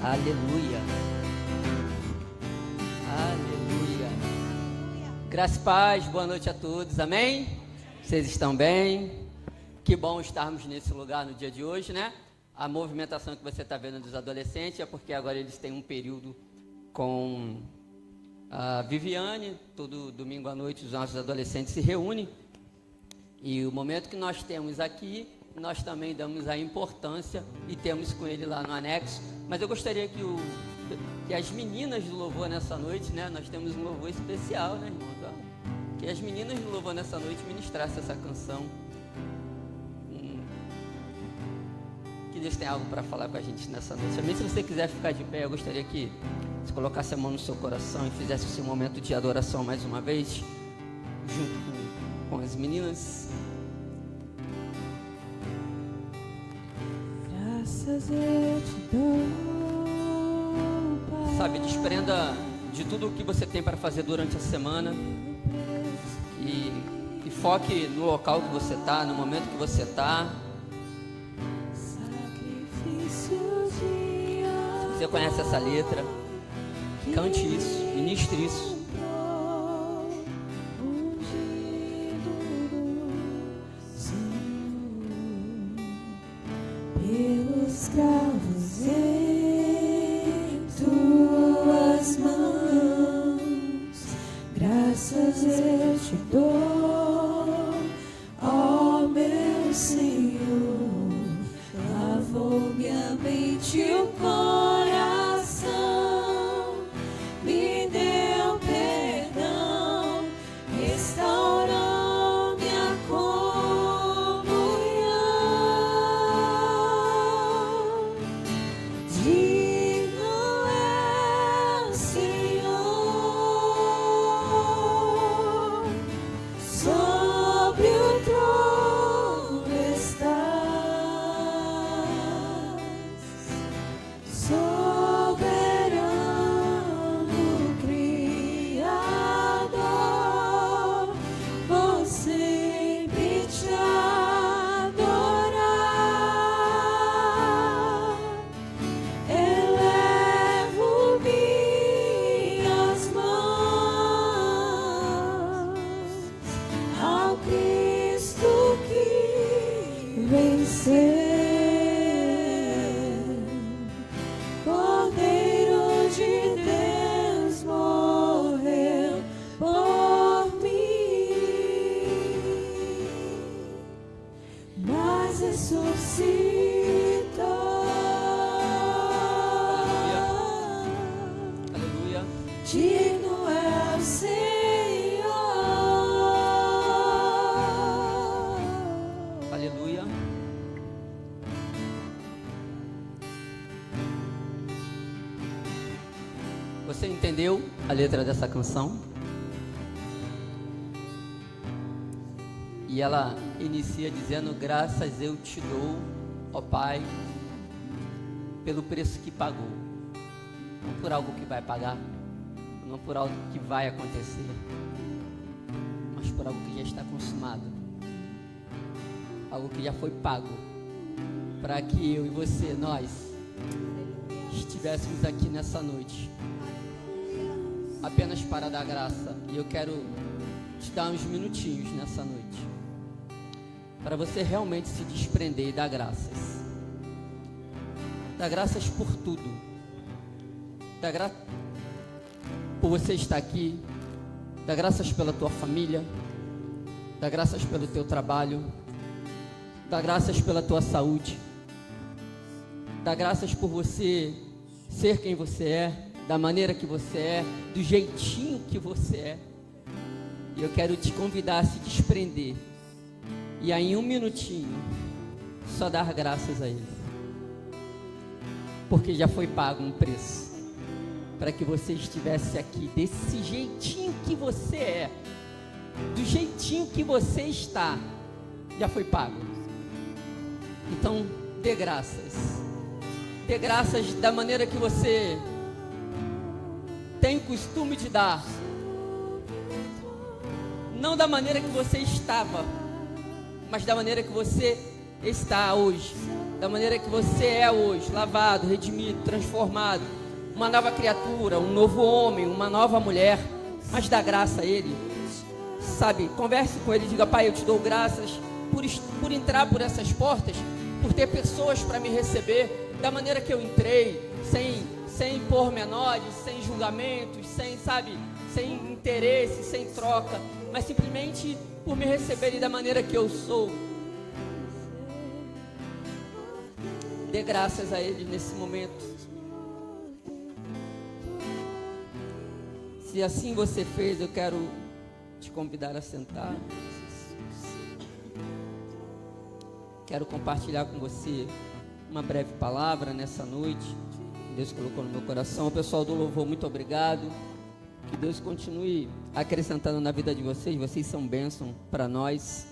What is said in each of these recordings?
Aleluia. Aleluia. Graça e paz, boa noite a todos, amém? Vocês estão bem? Que bom estarmos nesse lugar no dia de hoje, né? A movimentação que você está vendo dos adolescentes é porque agora eles têm um período com a Viviane. Todo domingo à noite os nossos adolescentes se reúnem. E o momento que nós temos aqui, nós também damos a importância e temos com ele lá no anexo. Mas eu gostaria que as meninas do louvor nessa noite, né? Nós temos um louvor especial, né, irmãos? Que as meninas do louvor nessa noite ministrassem essa canção. Que Deus tem algo para falar com a gente nessa noite. Também, se você quiser ficar de pé, eu gostaria que você colocasse a mão no seu coração e fizesse o seu momento de adoração mais uma vez, junto com as meninas. Graças eu te dou, Pai. Sabe, desprenda de tudo o que você tem para fazer durante a semana e foque no local que você está, no momento que você está. Se você conhece essa letra, cante isso, ministre isso. Pelos cravos em tuas mãos, graças eu te dou, ó meu Senhor. Lavou minha mente e o coração, me deu perdão, restaurou minha comunhão. Digno é o Senhor, sobre o trono estás, soberano Criador, vou sempre te adorar. Elevo minhas mãos ao Cristo que venceu. Cordeiro de Deus morreu por mim, mas ressuscitou. Aleluia. Digno é o Senhor. Aleluia. Você entendeu a letra dessa canção? E ela inicia dizendo: graças eu te dou, ó Pai, pelo preço que pagou. Não por algo que vai pagar, não por algo que vai acontecer, mas por algo que já está consumado, algo que já foi pago, para que eu e você, nós, estivéssemos aqui nessa noite, apenas para dar graça. E eu quero te dar uns minutinhos nessa noite, para você realmente se desprender e dar graças. Dar graças por tudo. Dar graças por você estar aqui. Dar graças pela tua família. Dar graças pelo teu trabalho. Dar graças pela tua saúde. Dar graças por você ser quem você é, da maneira que você é, do jeitinho que você é. E eu quero te convidar a se desprender e aí em um minutinho só dar graças a Ele, porque já foi pago um preço para que você estivesse aqui desse jeitinho que você é, do jeitinho que você está, já foi pago. Então dê graças da maneira que você tem o costume de dar, não da maneira que você estava, mas da maneira que você está hoje. da maneira que você é hoje, lavado, redimido, transformado, uma nova criatura, um novo homem, uma nova mulher, mas dá graça a Ele, sabe? Converse com Ele, diga: Pai, eu te dou graças por entrar por essas portas, por ter pessoas para me receber da maneira que eu entrei, sem pormenores, sem julgamentos, sem interesse, sem troca, mas simplesmente por me receberem da maneira que eu sou. Dê graças a Ele nesse momento. Se assim você fez, eu quero te convidar a sentar. Quero compartilhar com você uma breve palavra nessa noite. Deus colocou no meu coração. Pessoal do louvor, muito obrigado. Que Deus continue acrescentando na vida de vocês. Vocês são bênção para nós,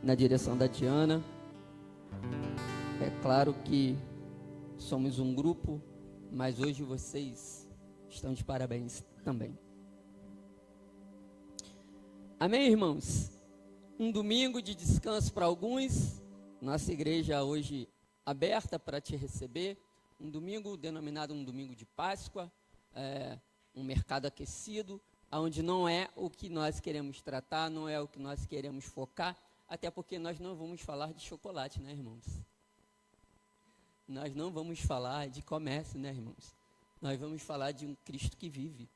na direção da Diana. É claro que somos um grupo, mas hoje vocês estão de parabéns também. Amém, irmãos? Um domingo de descanso para alguns. Nossa igreja hoje aberta para te receber. Um domingo denominado um domingo de Páscoa. Um mercado aquecido, onde não é o que nós queremos tratar, não é o que nós queremos focar. Até porque nós não vamos falar de chocolate, né, irmãos? Nós não vamos falar de comércio, né, irmãos? Nós vamos falar de um Cristo que vive.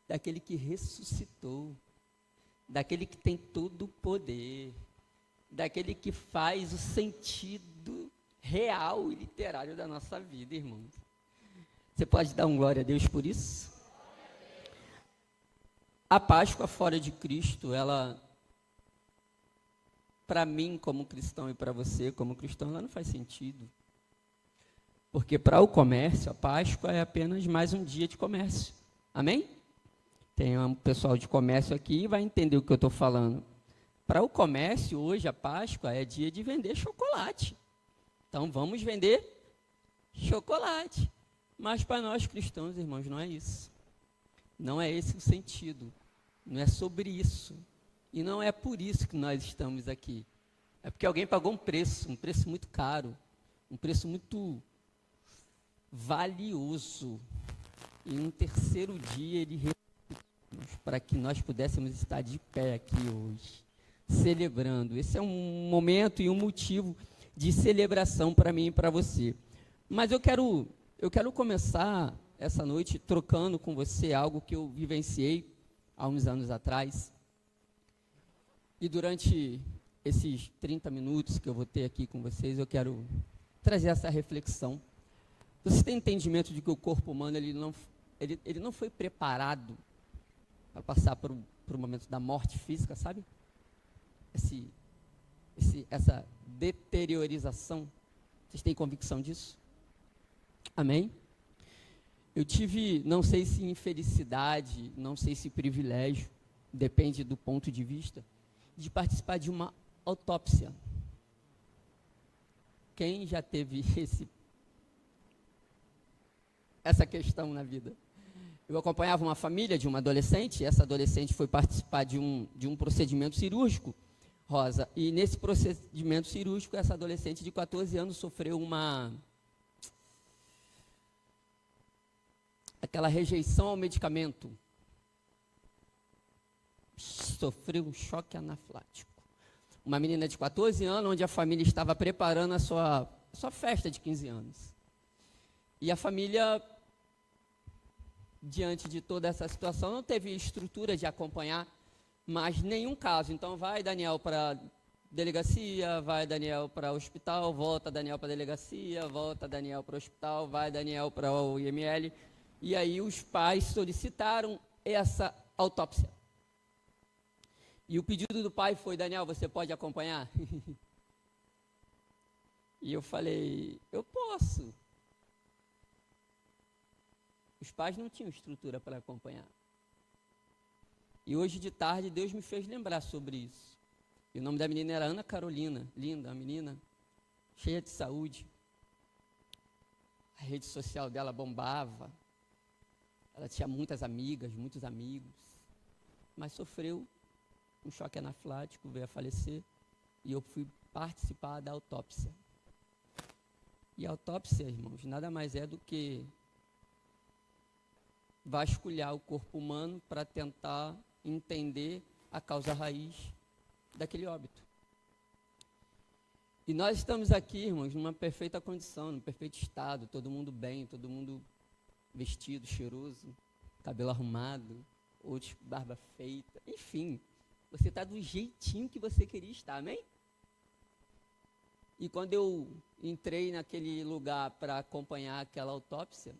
Daquele que ressuscitou. Daquele que tem todo o poder. Daquele que faz o sentido real e literário da nossa vida, irmãos. Você pode dar um glória a Deus por isso? A Páscoa fora de Cristo, ela, para mim como cristão e para você como cristão, ela não faz sentido. Porque para o comércio, a Páscoa é apenas mais um dia de comércio. Amém? Tem um pessoal de comércio aqui e vai entender o que eu estou falando. Para o comércio, hoje, a Páscoa é dia de vender chocolate. Então, vamos vender chocolate. Mas para nós cristãos, irmãos, não é isso. Não é esse o sentido. Não é sobre isso. E não é por isso que nós estamos aqui. É porque alguém pagou um preço muito caro, um preço muito valioso. E no terceiro dia ele ressuscitou para que nós pudéssemos estar de pé aqui hoje, celebrando. Esse é um momento e um motivo de celebração para mim e para você. Mas eu quero começar essa noite trocando com você algo que eu vivenciei há uns anos atrás. E durante esses 30 minutos que eu vou ter aqui com vocês, eu quero trazer essa reflexão. Você tem entendimento de que o corpo humano ele não foi preparado para passar por um momento da morte física, sabe? Essa deteriorização. Vocês têm convicção disso? Amém? Eu tive, não sei se infelicidade, não sei se privilégio, depende do ponto de vista, de participar de uma autópsia. Quem já teve essa questão na vida? Eu acompanhava uma família de uma adolescente, essa adolescente foi participar de um procedimento cirúrgico, Rosa, e nesse procedimento cirúrgico, essa adolescente de 14 anos sofreu aquela rejeição ao medicamento. Sofreu um choque anafilático. Uma menina de 14 anos, onde a família estava preparando a sua festa de 15 anos. E a família, diante de toda essa situação, não teve estrutura de acompanhar mais nenhum caso. Então, vai Daniel para delegacia, vai Daniel para o hospital, volta Daniel para a delegacia, volta Daniel para o hospital, vai Daniel para o IML. E aí os pais solicitaram essa autópsia. E o pedido do pai foi: Daniel, você pode acompanhar? E eu falei: eu posso. Os pais não tinham estrutura para acompanhar. E hoje de tarde Deus me fez lembrar sobre isso. E o nome da menina era Ana Carolina, linda, a menina, cheia de saúde. A rede social dela bombava. Ela tinha muitas amigas, muitos amigos. Mas sofreu um choque anafilático, veio a falecer. E eu fui participar da autópsia. E a autópsia, irmãos, nada mais é do que vasculhar o corpo humano para tentar entender a causa raiz daquele óbito. E nós estamos aqui, irmãos, numa perfeita condição, num perfeito estado, todo mundo bem, todo mundo vestido, cheiroso, cabelo arrumado, outros barba feita, enfim, você está do jeitinho que você queria estar, amém? E quando eu entrei naquele lugar para acompanhar aquela autópsia,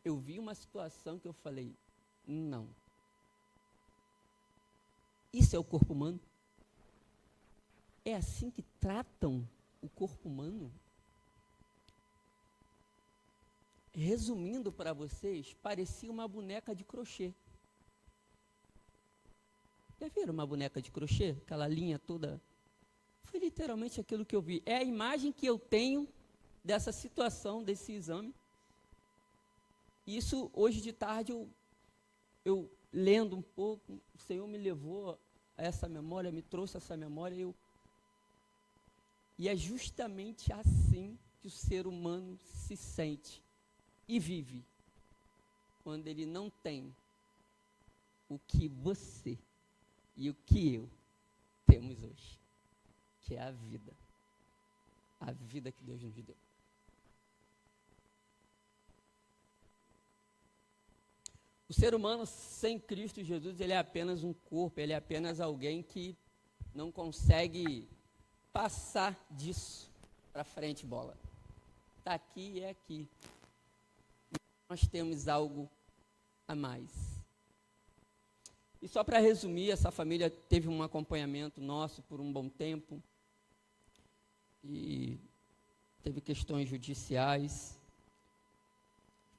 eu vi uma situação que eu falei, não. Isso é o corpo humano? É assim que tratam o corpo humano? Resumindo para vocês, parecia uma boneca de crochê. Já viram uma boneca de crochê? Aquela linha toda. Foi literalmente aquilo que eu vi. É a imagem que eu tenho dessa situação, desse exame. Isso, hoje de tarde, eu lendo um pouco, o Senhor me levou a essa memória, me trouxe essa memória. E é justamente assim que o ser humano se sente e vive, quando ele não tem o que você e o que eu temos hoje, que é a vida que Deus nos deu. O ser humano sem Cristo Jesus, ele é apenas um corpo, ele é apenas alguém que não consegue passar disso para frente, bola. Está aqui e é aqui. Nós temos algo a mais. E só para resumir, essa família teve um acompanhamento nosso por um bom tempo. E teve questões judiciais.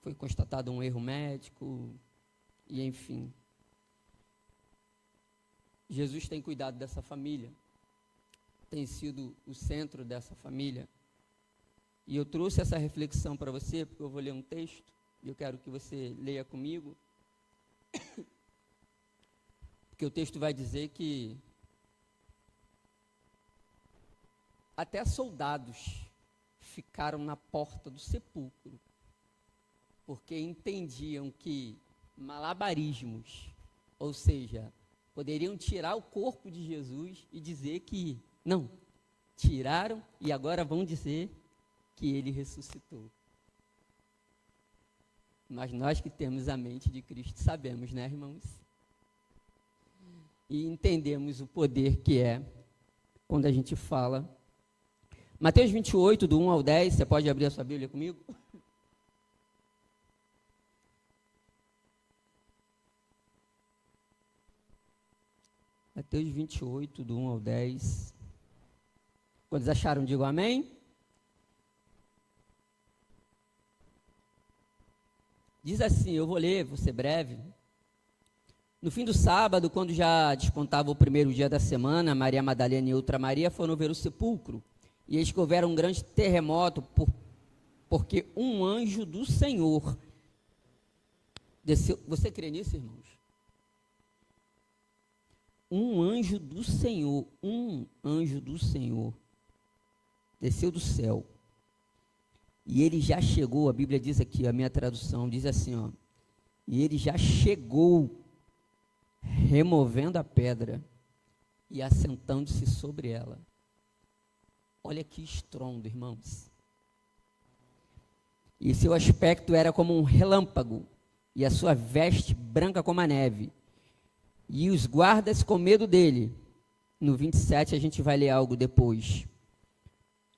Foi constatado um erro médico. E enfim. Jesus tem cuidado dessa família. Tem sido o centro dessa família. E eu trouxe essa reflexão para você, porque eu vou ler um texto, e eu quero que você leia comigo. Porque o texto vai dizer que até soldados ficaram na porta do sepulcro, porque entendiam que malabarismos, ou seja, poderiam tirar o corpo de Jesus e dizer que não, tiraram e agora vão dizer que ele ressuscitou. Mas nós que temos a mente de Cristo sabemos, né, irmãos? E entendemos o poder que é quando a gente fala. Mateus 28, do 1 ao 10, você pode abrir a sua Bíblia comigo? Mateus 28, do 1 ao 10. Quando acharam, digam amém. Diz assim, eu vou ler, vou ser breve. No fim do sábado, quando já despontava o primeiro dia da semana, Maria Madalena e outra Maria foram ver o sepulcro. E eis que houveram um grande terremoto, porque um anjo do Senhor desceu. Você crê nisso, irmãos? Um anjo do Senhor desceu do céu. E ele já chegou, a Bíblia diz aqui, a minha tradução diz assim, ó. E ele já chegou, removendo a pedra e assentando-se sobre ela. Olha que estrondo, irmãos. E seu aspecto era como um relâmpago, e a sua veste branca como a neve. E os guardas com medo dele. No 27 a gente vai ler algo depois.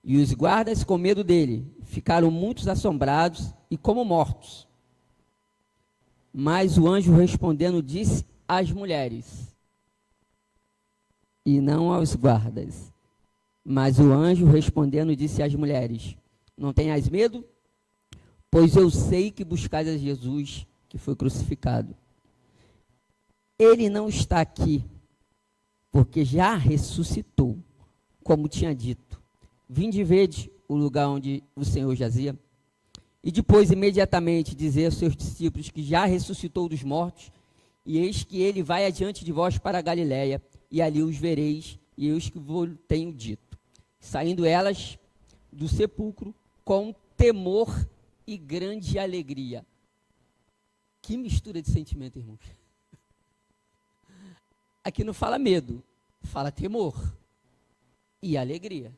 E os guardas com medo dele ficaram muito assombrados e como mortos. Mas o anjo respondendo disse às mulheres, e não aos guardas, mas o anjo respondendo disse às mulheres, não tenhais medo, pois eu sei que buscais a Jesus que foi crucificado. Ele não está aqui, porque já ressuscitou, como tinha dito. Vinde e vede o lugar onde o Senhor jazia. E depois, imediatamente, dizer aos seus discípulos que já ressuscitou dos mortos, e eis que ele vai adiante de vós para a Galiléia, e ali os vereis, e eu que vos tenho dito. saindo elas do sepulcro com temor e grande alegria. Que mistura de sentimento, irmãos. Aqui não fala medo, fala temor e alegria.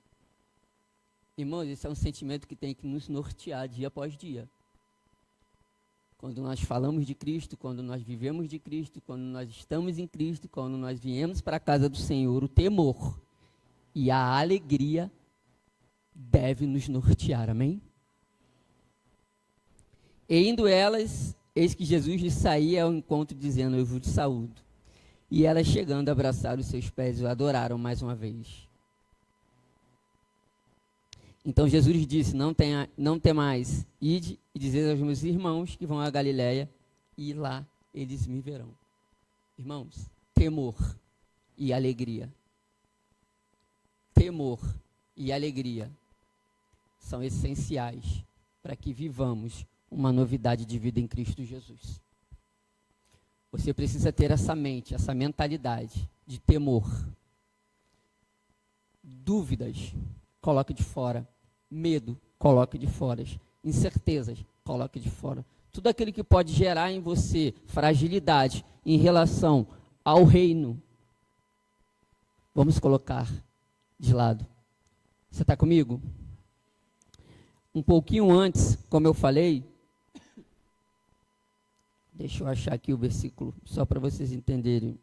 Irmãos, esse é um sentimento que tem que nos nortear dia após dia. Quando nós falamos de Cristo, quando nós vivemos de Cristo, quando nós estamos em Cristo, quando nós viemos para a casa do Senhor, o temor e a alegria deve nos nortear, amém? E indo elas, eis que Jesus lhes saía ao encontro, dizendo, eu vos saúdo. E elas, chegando, abraçaram os seus pés e o adoraram mais uma vez. Então Jesus lhes disse, não temais, ide e dizei aos meus irmãos que vão à Galiléia, e lá eles me verão. Irmãos, temor e alegria. Temor e alegria são essenciais para que vivamos uma novidade de vida em Cristo Jesus. Você precisa ter essa mente, essa mentalidade de temor. Dúvidas, coloque de fora. Medo, coloque de fora. Incertezas, coloque de fora. Tudo aquilo que pode gerar em você fragilidade em relação ao reino, vamos colocar de lado. Você está comigo? Um pouquinho antes, como eu falei, deixa eu achar aqui o versículo, só para vocês entenderem.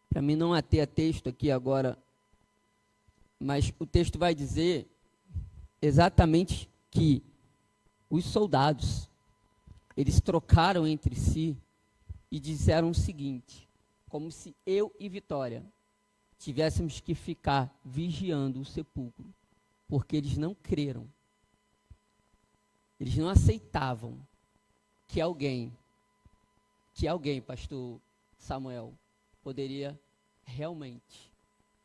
Para mim não ter texto aqui agora, mas o texto vai dizer exatamente que os soldados, eles trocaram entre si e disseram o seguinte, como se eu e Vitória tivéssemos que ficar vigiando o sepulcro, porque eles não creram, eles não aceitavam que alguém, pastor Samuel, poderia realmente,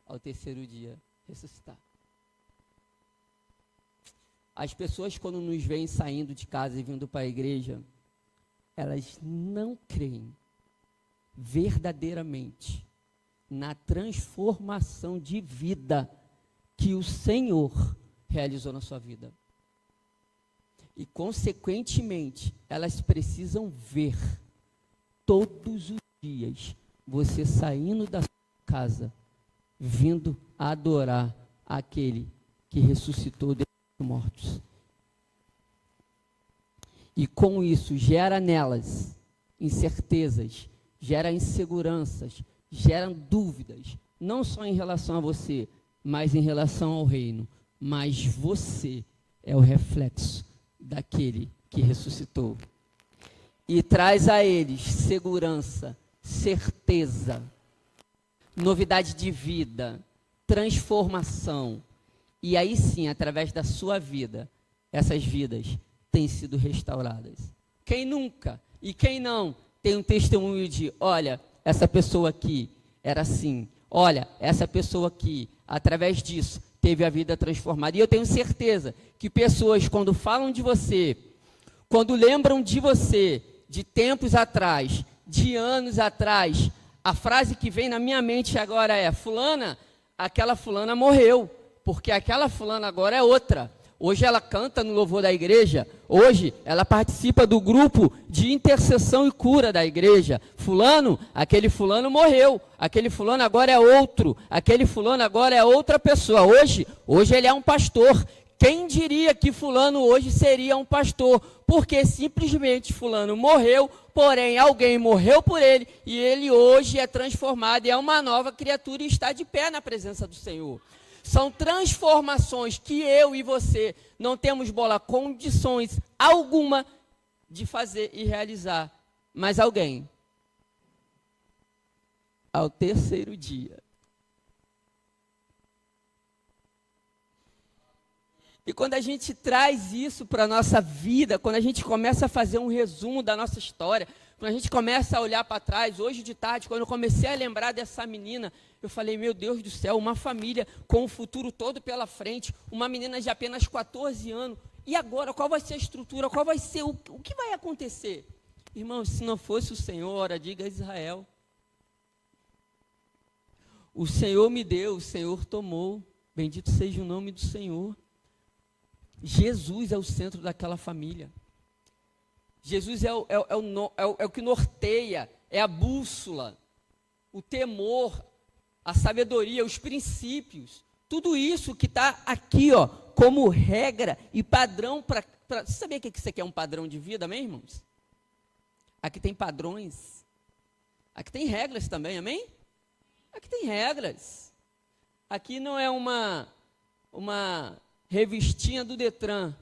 ao terceiro dia, ressuscitar. As pessoas, quando nos veem saindo de casa e vindo para a igreja, elas não creem verdadeiramente na transformação de vida que o Senhor realizou na sua vida. E, consequentemente, elas precisam ver todos os dias você saindo da sua casa, vindo adorar aquele que ressuscitou dentre os mortos. E com isso gera nelas incertezas, gera inseguranças, gera dúvidas, não só em relação a você, mas em relação ao reino. Mas você é o reflexo daquele que ressuscitou. E traz a eles segurança, certeza, novidade de vida, transformação. E aí sim, através da sua vida, essas vidas têm sido restauradas. Quem nunca e quem não tem um testemunho de, olha, essa pessoa aqui era assim, olha, essa pessoa aqui, através disso, teve a vida transformada. E eu tenho certeza que pessoas, quando falam de você, quando lembram de você, de tempos atrás, de anos atrás, a frase que vem na minha mente agora é, fulana, aquela fulana morreu, porque aquela fulana agora é outra. Hoje ela canta no louvor da igreja, hoje ela participa do grupo de intercessão e cura da igreja. Fulano, aquele fulano morreu, aquele fulano agora é outro, aquele fulano agora é outra pessoa. Hoje ele é um pastor. Quem diria que fulano hoje seria um pastor? Porque simplesmente fulano morreu, porém alguém morreu por ele, e ele hoje é transformado, e é uma nova criatura e está de pé na presença do Senhor. São transformações que eu e você não temos condições alguma de fazer e realizar. Mas alguém, ao terceiro dia, e quando a gente traz isso para a nossa vida, quando a gente começa a fazer um resumo da nossa história, quando a gente começa a olhar para trás, hoje de tarde, quando eu comecei a lembrar dessa menina, eu falei, meu Deus do céu, uma família com o futuro todo pela frente, uma menina de apenas 14 anos, E agora, qual vai ser a estrutura? Qual vai ser o que vai acontecer? Irmão, se não fosse o Senhor, ora, diga a Israel. O Senhor me deu, o Senhor tomou. Bendito seja o nome do Senhor. Jesus é o centro daquela família. Jesus é o que norteia, é a bússola, o temor, a sabedoria, os princípios. Tudo isso que está aqui, ó, como regra e padrão para... Você sabia que isso aqui é um padrão de vida, amém, irmãos? Aqui tem padrões. Aqui tem regras também, amém? Aqui tem regras. Aqui não é uma revistinha do Detran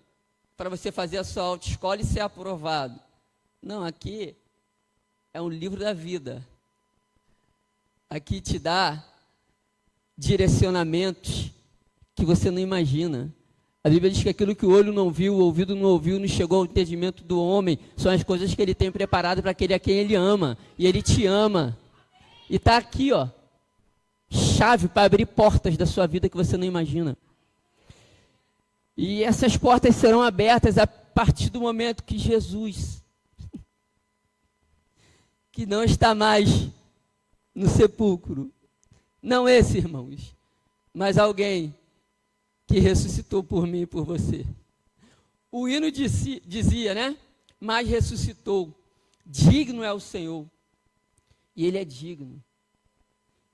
para você fazer a sua autoescola e ser aprovado. Não, aqui é um livro da vida. Aqui te dá direcionamentos que você não imagina. A Bíblia diz que aquilo que o olho não viu, o ouvido não ouviu, não chegou ao entendimento do homem, são as coisas que ele tem preparado para aquele a quem ele ama. E ele te ama. E está aqui, ó, chave para abrir portas da sua vida que você não imagina. E essas portas serão abertas a partir do momento que Jesus, que não está mais no sepulcro, não esse, irmãos, mas alguém que ressuscitou por mim e por você. O hino dizia, né? Mas ressuscitou. Digno é o Senhor. E Ele é digno.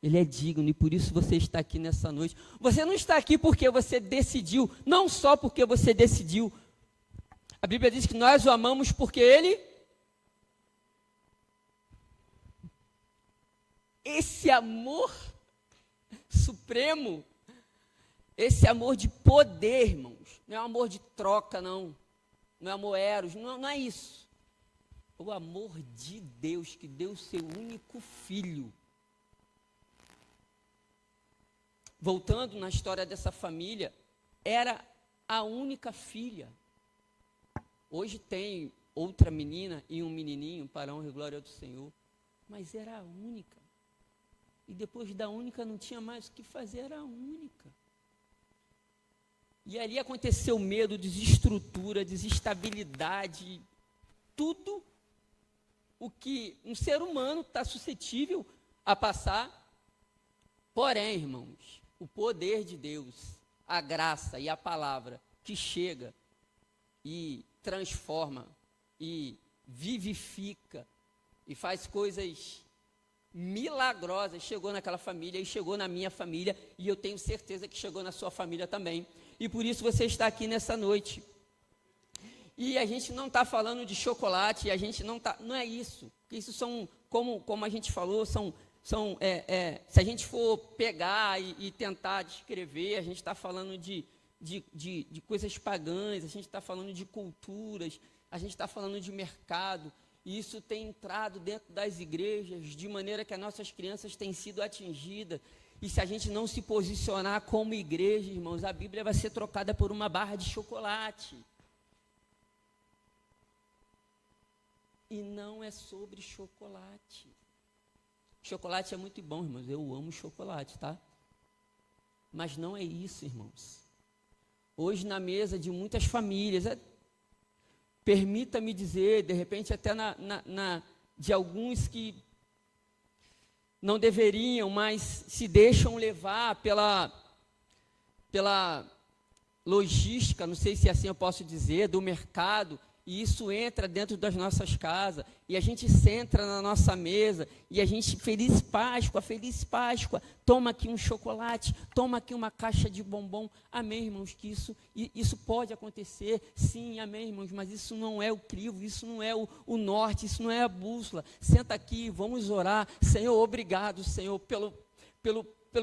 Ele é digno, e por isso você está aqui nessa noite. Você não está aqui porque você decidiu, não só porque você decidiu. A Bíblia diz que nós o amamos porque Ele... Esse amor supremo, esse amor de poder, irmãos, não é um amor de troca, não. Não é amor eros, não é isso. O amor de Deus, que deu o seu único filho. Voltando na história dessa família, era a única filha. Hoje tem outra menina e um menininho, para a honra e glória do Senhor, mas era a única. E depois da única não tinha mais o que fazer, era a única. E ali aconteceu medo, desestrutura, desestabilidade, tudo o que um ser humano está suscetível a passar. Porém, irmãos, o poder de Deus, a graça e a palavra que chega e transforma e vivifica e faz coisas milagrosas, chegou naquela família e chegou na minha família, e eu tenho certeza que chegou na sua família também. E por isso você está aqui nessa noite. E a gente não está falando de chocolate, a gente não é isso. Isso são, como a gente falou, se a gente for pegar e tentar descrever, a gente está falando de coisas pagãs, a gente está falando de culturas, a gente está falando de mercado, e isso tem entrado dentro das igrejas, de maneira que as nossas crianças têm sido atingidas, e se a gente não se posicionar como igreja, irmãos, a Bíblia vai ser trocada por uma barra de chocolate. E não é sobre chocolate. Chocolate é muito bom, irmãos, eu amo chocolate, tá? Mas não é isso, irmãos. Hoje na mesa de muitas famílias, permita-me dizer, de repente até de alguns que não deveriam, mas se deixam levar pela logística, não sei se assim eu posso dizer, do mercado, e isso entra dentro das nossas casas, e a gente senta na nossa mesa, e a gente, feliz Páscoa, toma aqui um chocolate, toma aqui uma caixa de bombom. Amém, irmãos, que isso pode acontecer, sim, amém, irmãos, mas isso não é o crivo, isso não é o norte, isso não é a bússola. Senta aqui, vamos orar. Senhor, obrigado, Senhor, pelo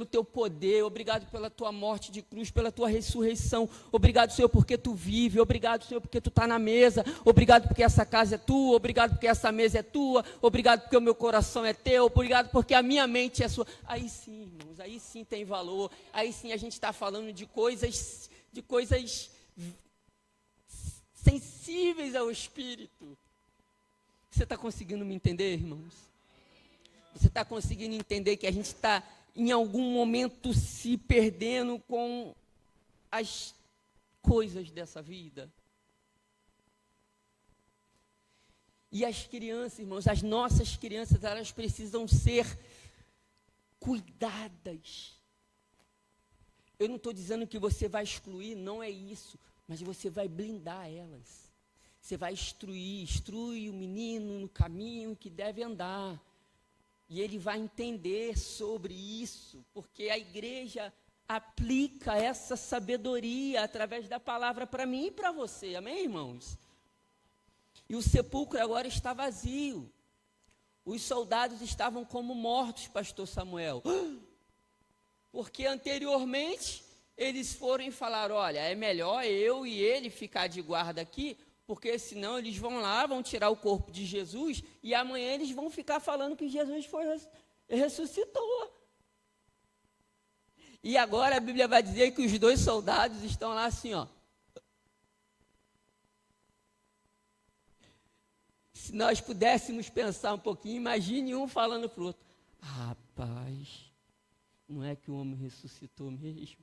teu poder, obrigado pela tua morte de cruz, pela tua ressurreição, obrigado, Senhor, porque tu vive, obrigado, Senhor, porque tu está na mesa, obrigado porque essa casa é tua, obrigado porque essa mesa é tua, obrigado porque o meu coração é teu, obrigado porque a minha mente é sua. Aí sim, irmãos, aí sim tem valor, aí sim a gente está falando de coisas sensíveis ao Espírito. Você está conseguindo me entender, irmãos? Você está conseguindo entender que a gente está em algum momento se perdendo com as coisas dessa vida? E as crianças, irmãos, as nossas crianças, elas precisam ser cuidadas. Eu não estou dizendo que você vai excluir, não é isso, mas você vai blindar elas. Você vai instrui o menino no caminho que deve andar. E ele vai entender sobre isso, porque a igreja aplica essa sabedoria através da palavra para mim e para você, amém, irmãos? E o sepulcro agora está vazio. Os soldados estavam como mortos, pastor Samuel. Porque anteriormente eles foram e falaram, olha, é melhor eu e ele ficar de guarda aqui, porque senão eles vão lá, vão tirar o corpo de Jesus, e amanhã eles vão ficar falando que Jesus ressuscitou. E agora a Bíblia vai dizer que os dois soldados estão lá assim, ó. Se nós pudéssemos pensar um pouquinho, imagine um falando para o outro, rapaz, não é que o homem ressuscitou mesmo?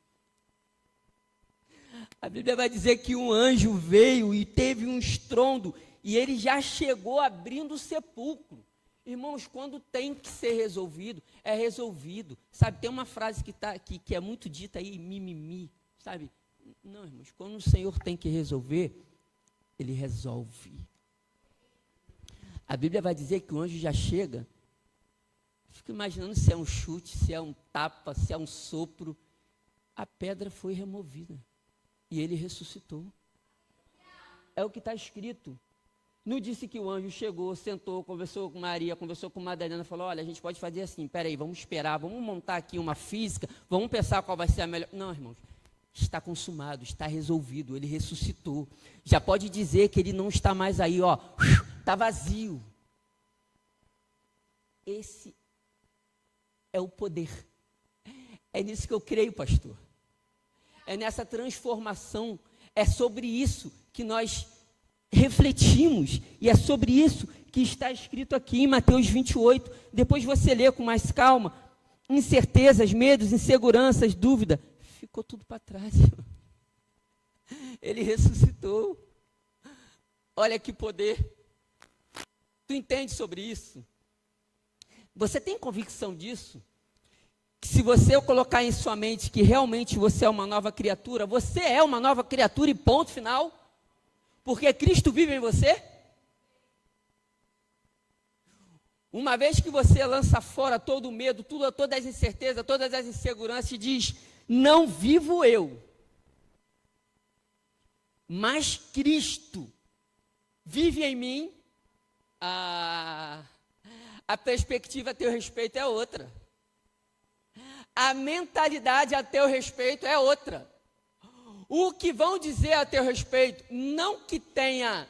A Bíblia vai dizer que um anjo veio e teve um estrondo, e ele já chegou abrindo o sepulcro. Irmãos, quando tem que ser resolvido, é resolvido. Sabe, tem uma frase que está aqui, que é muito dita aí, mimimi, sabe? Não, irmãos, quando o Senhor tem que resolver, Ele resolve. A Bíblia vai dizer que o anjo já chega. Fico imaginando se é um chute, se é um tapa, se é um sopro. A pedra foi removida e ele ressuscitou. É o que está escrito. Não disse que o anjo chegou, sentou, conversou com Maria, conversou com Madalena, falou, olha, a gente pode fazer assim, peraí, vamos esperar, vamos montar aqui uma física, vamos pensar qual vai ser a melhor. Não, irmãos, está consumado, está resolvido, ele ressuscitou. Já pode dizer que ele não está mais aí, ó, está vazio. Esse é o poder. É nisso que eu creio, pastor. É nessa transformação, é sobre isso que nós refletimos, e é sobre isso que está escrito aqui em Mateus 28. Depois você lê com mais calma. Incertezas, medos, inseguranças, dúvida, ficou tudo para trás. Ele ressuscitou. Olha que poder. Tu entende sobre isso? Você tem convicção disso? Que se você colocar em sua mente que realmente você é uma nova criatura, você é uma nova criatura e ponto final? Porque Cristo vive em você? Uma vez que você lança fora todo o medo, todas as incertezas, todas as inseguranças e diz, não vivo eu, mas Cristo vive em mim, a perspectiva a teu respeito é outra. A mentalidade a teu respeito é outra. O que vão dizer a teu respeito, não que tenha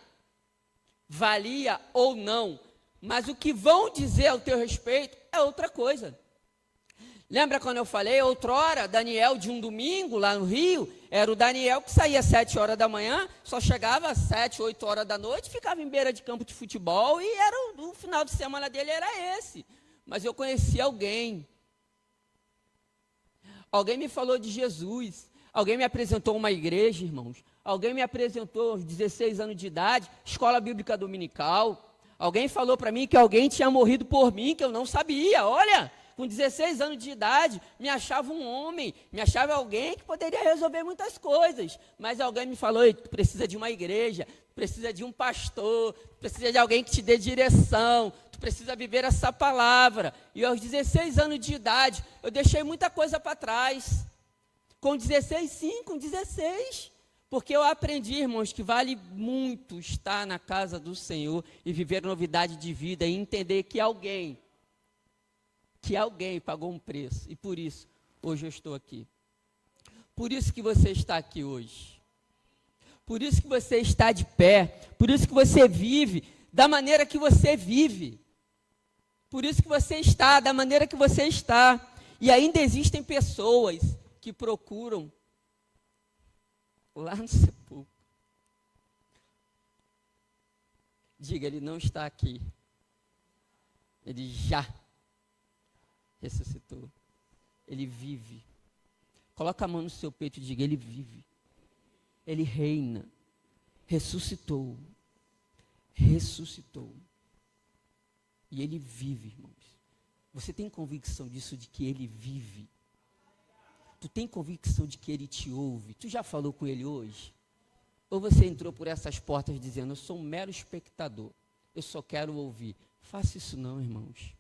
valia ou não, mas o que vão dizer ao teu respeito é outra coisa. Lembra quando eu falei, outrora, Daniel de um domingo lá no Rio, era o Daniel que saía às 7 horas da manhã, só chegava às 7, 8 horas da noite, ficava em beira de campo de futebol, e o final de semana dele era esse. Mas eu conheci alguém me falou de Jesus, alguém me apresentou uma igreja, irmãos, alguém me apresentou aos 16 anos de idade, escola bíblica dominical, alguém falou para mim que alguém tinha morrido por mim, que eu não sabia, olha, com 16 anos de idade, me achava um homem, me achava alguém que poderia resolver muitas coisas, mas alguém me falou, tu precisa de uma igreja, tu precisa de um pastor, tu precisa de alguém que te dê direção, precisa viver essa palavra. E aos 16 anos de idade, eu deixei muita coisa para trás. Com 16, sim, com 16. Porque eu aprendi, irmãos, que vale muito estar na casa do Senhor e viver novidade de vida e entender que alguém pagou um preço. E por isso, hoje eu estou aqui. Por isso que você está aqui hoje. Por isso que você está de pé. Por isso que você vive da maneira que você vive. Por isso que você está, da maneira que você está. E ainda existem pessoas que procuram lá no sepulcro. Diga, ele não está aqui. Ele já ressuscitou. Ele vive. Coloca a mão no seu peito e diga, ele vive. Ele reina. Ressuscitou. Ressuscitou. E Ele vive, irmãos. Você tem convicção disso, de que Ele vive? Tu tem convicção de que Ele te ouve? Tu já falou com Ele hoje? Ou você entrou por essas portas dizendo, eu sou um mero espectador, eu só quero ouvir? Faça isso não, irmãos.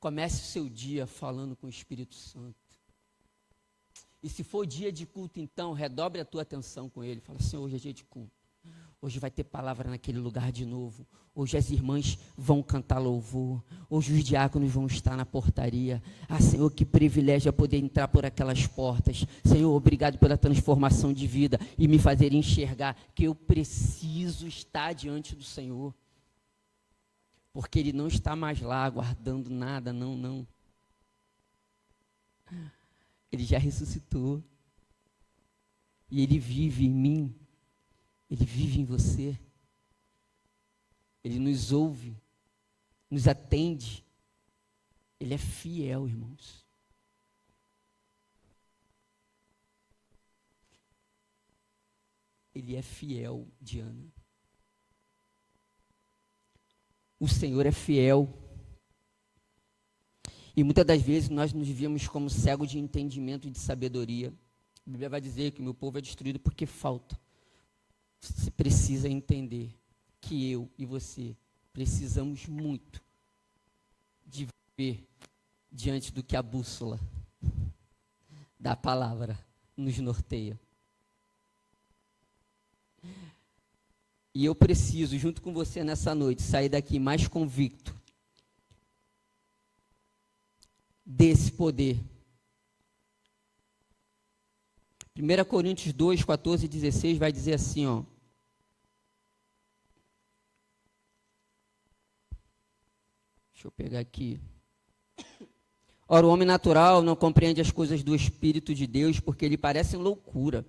Comece o seu dia falando com o Espírito Santo. E se for dia de culto, então, redobre a tua atenção com Ele. Fala, Senhor, hoje é dia de culto. Hoje vai ter palavra naquele lugar de novo. Hoje as irmãs vão cantar louvor. Hoje os diáconos vão estar na portaria. Ah, Senhor, que privilégio é poder entrar por aquelas portas. Senhor, obrigado pela transformação de vida e me fazer enxergar que eu preciso estar diante do Senhor. Porque Ele não está mais lá aguardando nada, não. Ele já ressuscitou. E Ele vive em mim. Ele vive em você. Ele nos ouve, nos atende. Ele é fiel, irmãos. Ele é fiel, Diana. O Senhor é fiel. E muitas das vezes nós nos vemos como cegos de entendimento e de sabedoria. A Bíblia vai dizer que o meu povo é destruído porque falta. Você precisa entender que eu e você precisamos muito de viver diante do que a bússola da palavra nos norteia. E eu preciso, junto com você nessa noite, sair daqui mais convicto desse poder. 1 Coríntios 2, 14 e 16 vai dizer assim, ó. Deixa eu pegar aqui. Ora, o homem natural não compreende as coisas do Espírito de Deus, porque lhe parecem loucura,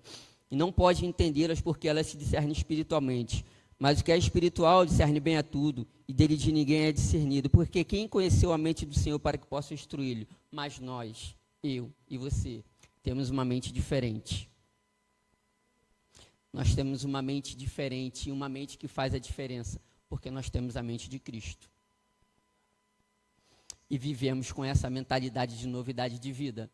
e não pode entendê-las porque elas se discernem espiritualmente. Mas o que é espiritual discerne bem a tudo, e dele de ninguém é discernido, porque quem conheceu a mente do Senhor para que possa instruí-lo? Mas nós, eu e você, temos uma mente diferente. Nós temos uma mente diferente, e uma mente que faz a diferença, porque nós temos a mente de Cristo. E vivemos com essa mentalidade de novidade de vida,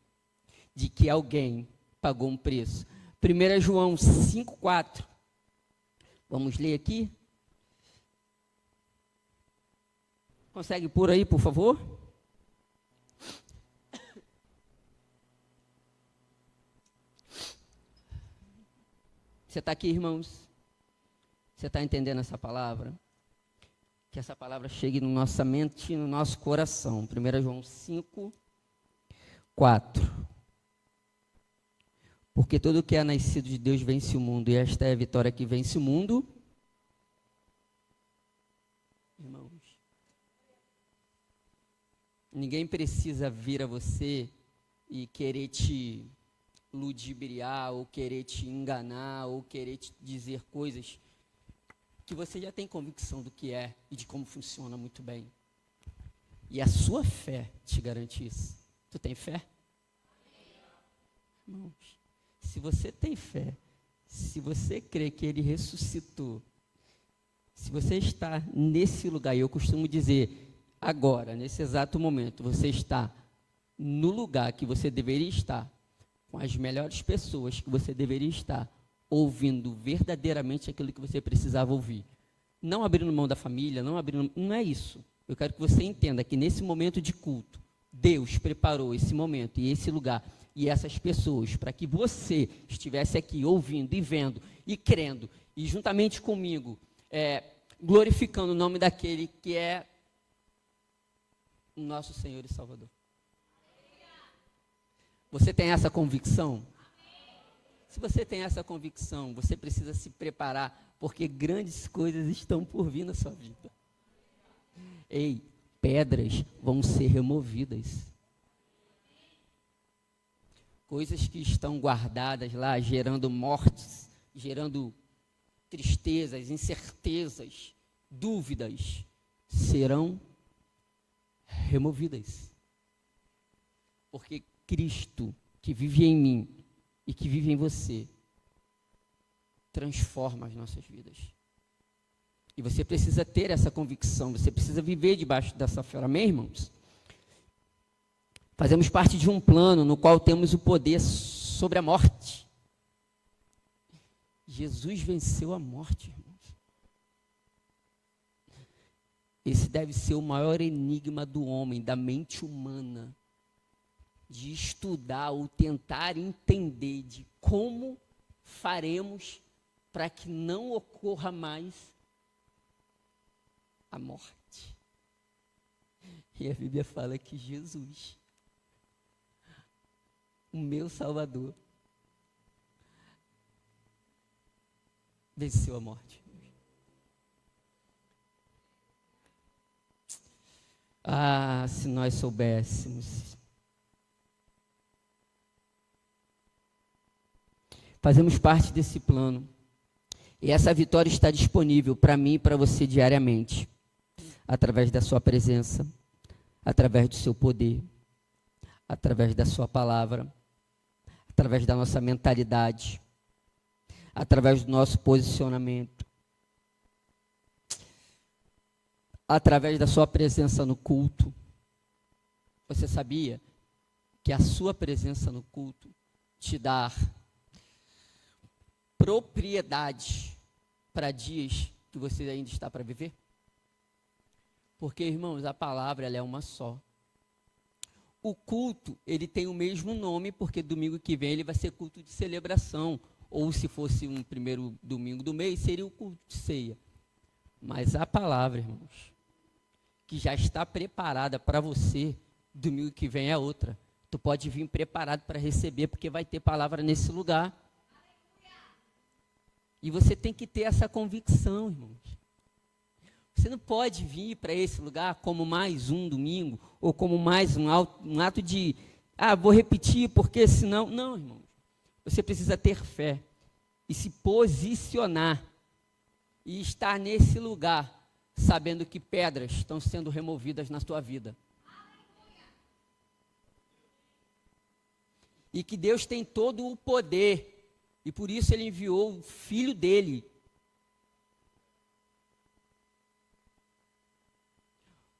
de que alguém pagou um preço. 1 João 5,4. Vamos ler aqui? Consegue pôr aí, por favor? Você está aqui, irmãos? Você está entendendo essa palavra? Que essa palavra chegue na nossa mente e no nosso coração. 1 João 5, 4. Porque todo o que é nascido de Deus vence o mundo, e esta é a vitória que vence o mundo. Irmãos, ninguém precisa vir a você e querer te ludibriar, ou querer te enganar, ou querer te dizer coisas que você já tem convicção do que é e de como funciona muito bem. E a sua fé te garante isso. Tu tem fé? Irmãos, se você tem fé, se você crê que Ele ressuscitou, se você está nesse lugar, e eu costumo dizer, agora, nesse exato momento, você está no lugar que você deveria estar, com as melhores pessoas que você deveria estar, ouvindo verdadeiramente aquilo que você precisava ouvir. Não abrindo mão da família, não é isso. Eu quero que você entenda que nesse momento de culto, Deus preparou esse momento e esse lugar e essas pessoas para que você estivesse aqui ouvindo e vendo e crendo e juntamente comigo glorificando o nome daquele que é o nosso Senhor e Salvador. Você tem essa convicção? Se você tem essa convicção, você precisa se preparar, porque grandes coisas estão por vir na sua vida. Ei, pedras vão ser removidas. Coisas que estão guardadas lá, gerando mortes, gerando tristezas, incertezas, dúvidas, serão removidas. Porque Cristo, que vive em mim e que vive em você, transforma as nossas vidas. E você precisa ter essa convicção, você precisa viver debaixo dessa fé. Amém, irmãos? Fazemos parte de um plano no qual temos o poder sobre a morte. Jesus venceu a morte, irmãos. Esse deve ser o maior enigma do homem, da mente humana, de estudar ou tentar entender de como faremos para que não ocorra mais a morte. E a Bíblia fala que Jesus, o meu Salvador, venceu a morte. Ah, se nós soubéssemos. Fazemos parte desse plano. E essa vitória está disponível para mim e para você diariamente. Através da sua presença, através do seu poder, através da sua palavra, através da nossa mentalidade, através do nosso posicionamento, através da sua presença no culto. Você sabia que a sua presença no culto te dá propriedade para dias que você ainda está para viver? Porque, irmãos, a palavra ela é uma só. O culto, ele tem o mesmo nome, porque domingo que vem ele vai ser culto de celebração, ou se fosse um primeiro domingo do mês, seria o culto de ceia. Mas a palavra, irmãos, que já está preparada para você, domingo que vem é outra. Tu pode vir preparado para receber, porque vai ter palavra nesse lugar. E você tem que ter essa convicção, irmãos. Você não pode vir para esse lugar como mais um domingo, ou como mais um ato de, vou repetir, porque senão... Não, irmãos. Você precisa ter fé e se posicionar e estar nesse lugar, sabendo que pedras estão sendo removidas na tua vida. E que Deus tem todo o poder, e por isso Ele enviou o Filho dEle.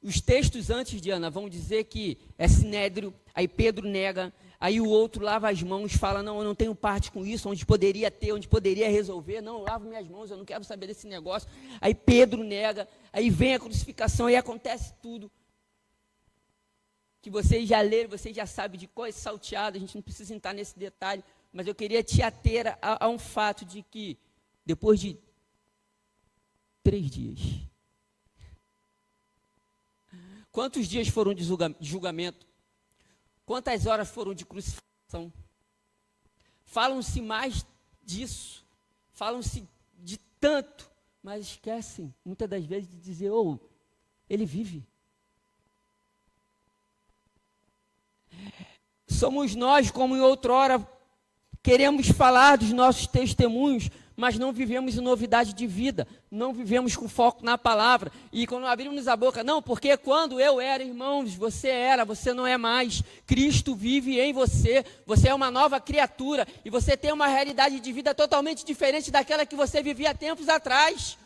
Os textos antes de Ana vão dizer que é sinédrio, aí Pedro nega, aí o outro lava as mãos, fala, não, eu não tenho parte com isso, onde poderia ter, onde poderia resolver, não, eu lavo minhas mãos, eu não quero saber desse negócio. Aí Pedro nega, aí vem a crucificação, aí acontece tudo. Que vocês já leram, vocês já sabem de coisa salteada, a gente não precisa entrar nesse detalhe, mas eu queria te ater a um fato de que, depois de 3 dias, quantos dias foram de julgamento? Quantas horas foram de crucificação? Falam-se mais disso, falam-se de tanto, mas esquecem, muitas das vezes, de dizer, ele vive. Somos nós, como em outrora, queremos falar dos nossos testemunhos, mas não vivemos em novidade de vida, não vivemos com foco na palavra, e quando abrimos a boca, não, porque quando eu era, irmãos, você não é mais, Cristo vive em você, você é uma nova criatura, e você tem uma realidade de vida totalmente diferente daquela que você vivia tempos atrás,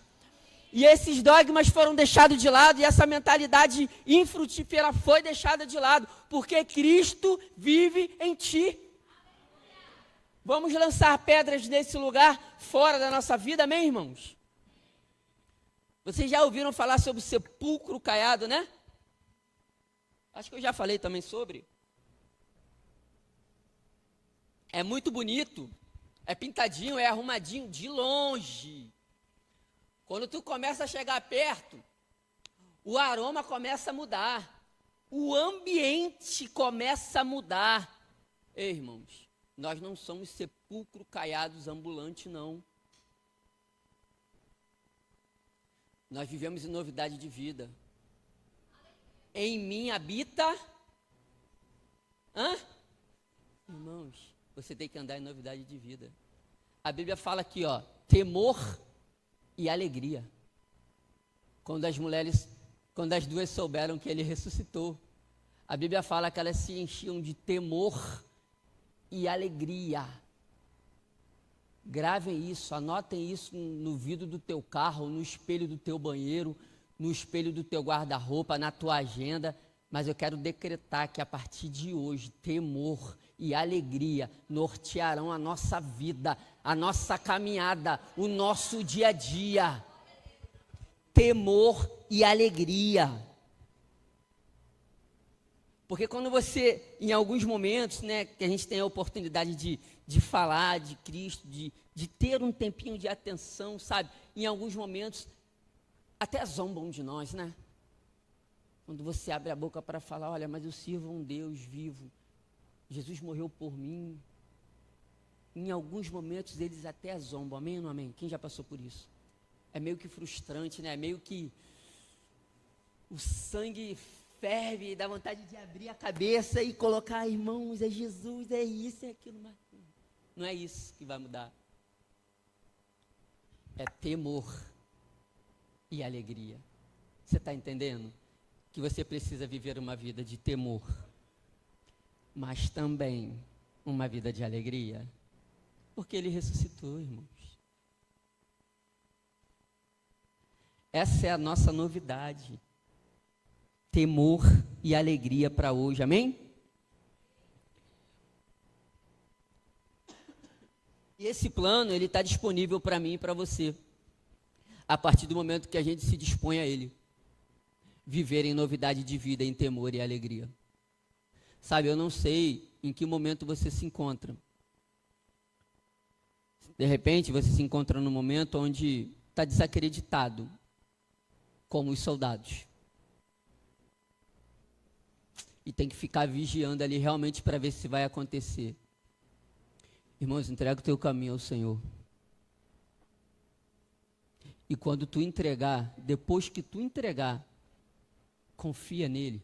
e esses dogmas foram deixados de lado, e essa mentalidade infrutífera foi deixada de lado, porque Cristo vive em ti. Vamos lançar pedras nesse lugar, fora da nossa vida, amém, irmãos? Vocês já ouviram falar sobre o sepulcro caiado, né? Acho que eu já falei também sobre. É muito bonito, é pintadinho, é arrumadinho de longe. Quando tu começa a chegar perto, o aroma começa a mudar, o ambiente começa a mudar. Ei, irmãos, nós não somos sepulcro caiados ambulante, não. Nós vivemos em novidade de vida. Em mim habita... Irmãos, você tem que andar em novidade de vida. A Bíblia fala aqui, temor e alegria. Quando as duas souberam que ele ressuscitou, a Bíblia fala que elas se enchiam de temor e alegria. Gravem isso, anotem isso no vidro do teu carro, no espelho do teu banheiro, no espelho do teu guarda-roupa, na tua agenda. Mas eu quero decretar que a partir de hoje, temor e alegria nortearão a nossa vida, a nossa caminhada, o nosso dia a dia. Temor e alegria. Porque quando você, em alguns momentos, né, que a gente tem a oportunidade de falar de Cristo, de ter um tempinho de atenção, sabe? Em alguns momentos, até zombam de nós, né? Quando você abre a boca para falar, olha, mas eu sirvo a um Deus vivo. Jesus morreu por mim. Em alguns momentos, eles até zombam, amém ou não amém? Quem já passou por isso? É meio que frustrante, né? É meio que o sangue ferve, dá vontade de abrir a cabeça e colocar, irmãos, é Jesus, é isso, é aquilo, mas não é isso que vai mudar. É temor e alegria. Você está entendendo? Que você precisa viver uma vida de temor, mas também uma vida de alegria, porque Ele ressuscitou, irmãos. Essa é a nossa novidade. Temor e alegria para hoje, amém? E esse plano, ele está disponível para mim e para você, a partir do momento que a gente se dispõe a ele. Viver em novidade de vida, em temor e alegria. Sabe, eu não sei em que momento você se encontra. De repente, você se encontra num momento onde está desacreditado, como os soldados. E tem que ficar vigiando ali realmente para ver se vai acontecer. Irmãos, entrega o teu caminho ao Senhor. E quando tu entregar, depois que tu entregar, confia nele.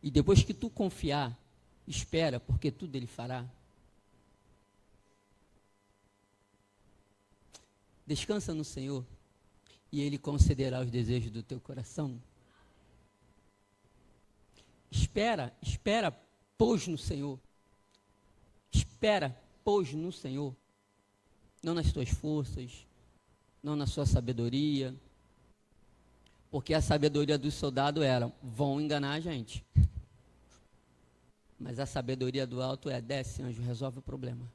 E depois que tu confiar, espera, porque tudo ele fará. Descansa no Senhor e ele concederá os desejos do teu coração. Espera, pois no Senhor. Espera, pois no Senhor. Não nas tuas forças, não na sua sabedoria. Porque a sabedoria do soldado era, vão enganar a gente. Mas a sabedoria do alto é, desce, anjo, resolve o problema.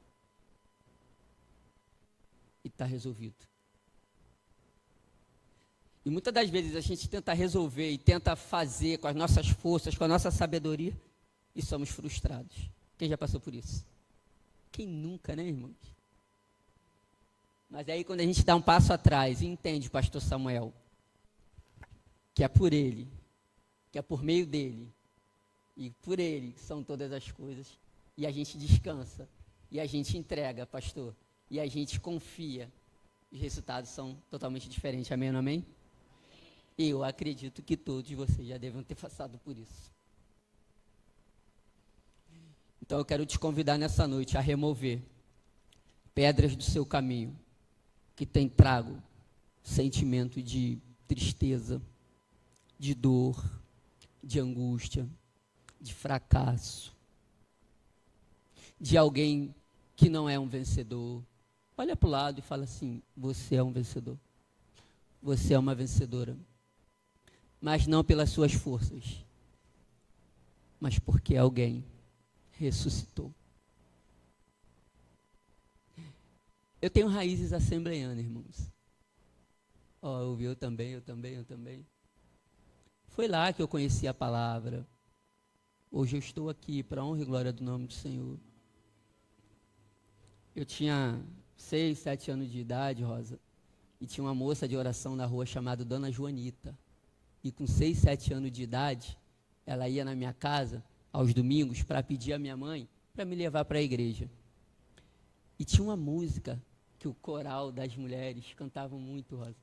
E está resolvido. E muitas das vezes a gente tenta resolver e tenta fazer com as nossas forças, com a nossa sabedoria, e somos frustrados. Quem já passou por isso? Quem nunca, né, irmãos? Mas aí quando a gente dá um passo atrás e entende, pastor Samuel, que é por ele, que é por meio dele, e por ele são todas as coisas, e a gente descansa, e a gente entrega, pastor, e a gente confia, os resultados são totalmente diferentes, amém ou não amém? Eu acredito que todos vocês já devem ter passado por isso. Então eu quero te convidar nessa noite a remover pedras do seu caminho, que tem trago sentimento de tristeza, de dor, de angústia, de fracasso, de alguém que não é um vencedor. Olha para o lado e fala assim, você é um vencedor, você é uma vencedora, mas não pelas suas forças, mas porque alguém ressuscitou. Eu tenho raízes assembleianas, irmãos. Eu também. Foi lá que eu conheci a palavra. Hoje eu estou aqui para a honra e glória do nome do Senhor. Eu tinha 6, 7 anos de idade, Rosa, e tinha uma moça de oração na rua chamada Dona Joanita. E com 6, 7 anos de idade, ela ia na minha casa, aos domingos, para pedir à minha mãe para me levar para a igreja. E tinha uma música que o coral das mulheres cantavam muito, Rosa.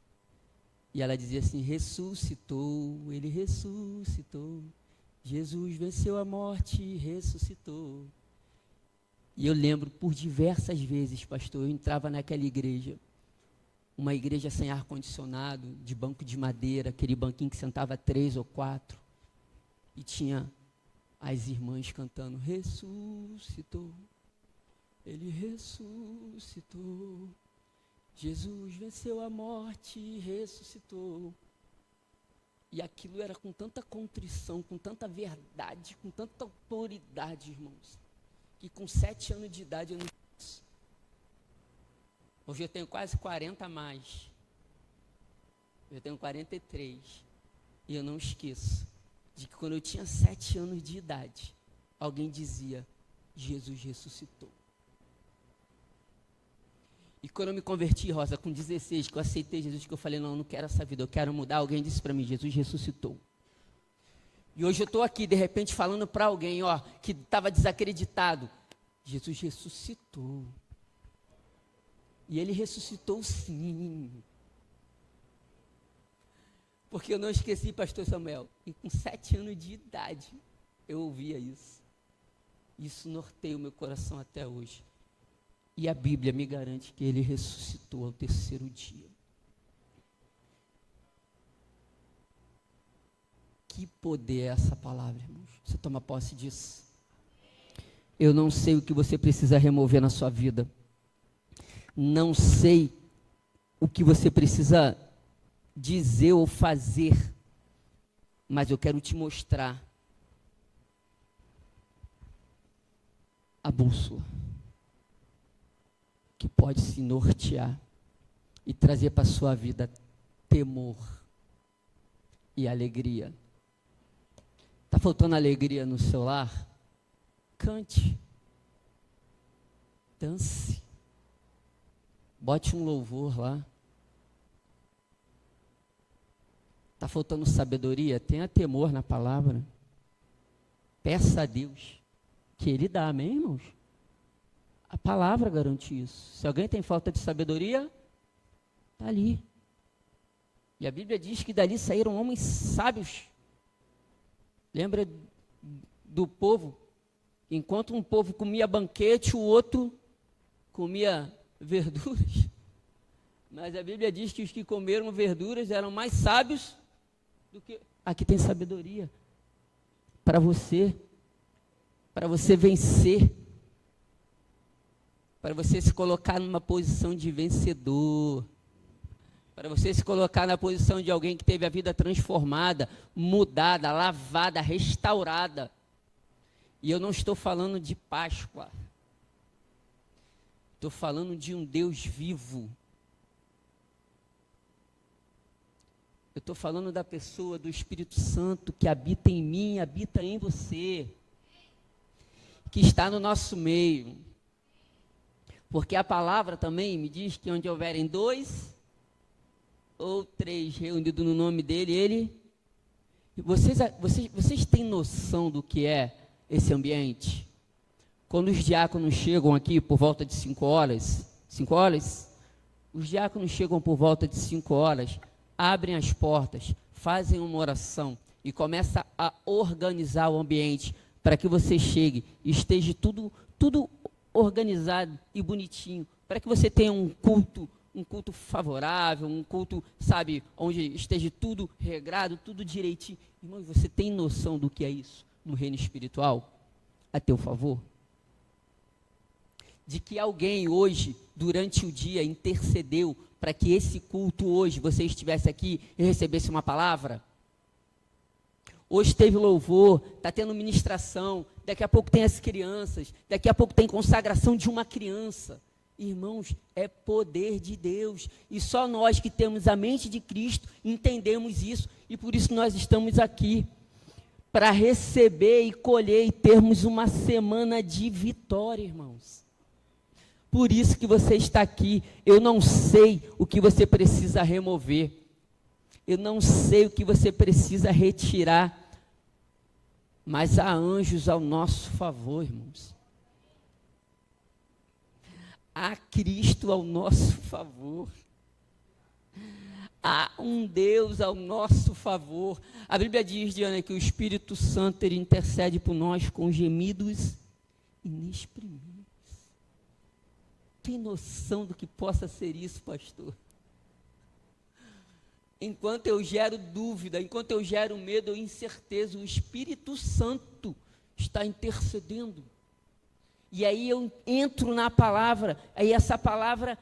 E ela dizia assim, ressuscitou, ele ressuscitou, Jesus venceu a morte e ressuscitou. E eu lembro por diversas vezes, pastor, eu entrava naquela igreja, uma igreja sem ar-condicionado, de banco de madeira, aquele banquinho que sentava 3 ou 4, e tinha as irmãs cantando, ressuscitou, Ele ressuscitou. Jesus venceu a morte e ressuscitou. E aquilo era com tanta contrição, com tanta verdade, com tanta autoridade, irmãos, que com 7 anos de idade eu não esqueço. Hoje eu tenho quase 40 a mais. Eu tenho 43. E eu não esqueço de que quando eu tinha 7 anos de idade, alguém dizia, Jesus ressuscitou. E quando eu me converti, Rosa, com 16, que eu aceitei Jesus, que eu falei, não, eu não quero essa vida, eu quero mudar, alguém disse para mim, Jesus ressuscitou. E hoje eu estou aqui, de repente, falando para alguém, ó, que estava desacreditado, Jesus ressuscitou. E ele ressuscitou sim. Porque eu não esqueci, pastor Samuel, e com 7 anos de idade, eu ouvia isso. Isso norteia o meu coração até hoje. E a Bíblia me garante que ele ressuscitou ao 3º dia. Que poder é essa palavra, irmãos? Você toma posse disso? Eu não sei o que você precisa remover na sua vida. Não sei o que você precisa dizer ou fazer. Mas eu quero te mostrar a bússola que pode se nortear e trazer para a sua vida temor e alegria. Está faltando alegria no seu lar? Cante, dance, bote um louvor lá. Está faltando sabedoria? Tenha temor na palavra. Peça a Deus que Ele dá, amém, irmãos? A palavra garante isso. Se alguém tem falta de sabedoria, está ali. E a Bíblia diz que dali saíram homens sábios. Lembra do povo? Enquanto um povo comia banquete, o outro comia verduras. Mas a Bíblia diz que os que comeram verduras eram mais sábios do que... Aqui tem sabedoria para você vencer. Para você se colocar numa posição de vencedor, para você se colocar na posição de alguém que teve a vida transformada, mudada, lavada, restaurada. E eu não estou falando de Páscoa, estou falando de um Deus vivo. Eu estou falando da pessoa do Espírito Santo que habita em mim, habita em você, que está no nosso meio. Porque a palavra também me diz que onde houverem 2 ou 3 reunidos no nome dele, ele... Vocês têm noção do que é esse ambiente? Quando os diáconos chegam aqui por volta de 5 horas, os diáconos chegam por volta de 5 horas, abrem as portas, fazem uma oração e começam a organizar o ambiente para que você chegue e esteja tudo organizado e bonitinho, para que você tenha um culto favorável, um culto, sabe, onde esteja tudo regrado, tudo direitinho. Irmão, você tem noção do que é isso no reino espiritual? A teu favor? De que alguém hoje, durante o dia, intercedeu para que esse culto hoje, você estivesse aqui e recebesse uma palavra? Hoje teve louvor, está tendo ministração, daqui a pouco tem as crianças, daqui a pouco tem consagração de uma criança. Irmãos, é poder de Deus. E só nós que temos a mente de Cristo entendemos isso. E por isso nós estamos aqui, para receber e colher e termos uma semana de vitória, irmãos. Por isso que você está aqui. Eu não sei o que você precisa remover. Eu não sei o que você precisa retirar. Mas há anjos ao nosso favor, irmãos. Há Cristo ao nosso favor. Há um Deus ao nosso favor. A Bíblia diz, Diana, que o Espírito Santo ele intercede por nós com gemidos inexprimíveis. Tem noção do que possa ser isso, pastor? Enquanto eu gero dúvida, enquanto eu gero medo ou incerteza, o Espírito Santo está intercedendo. E aí eu entro na palavra, aí essa palavra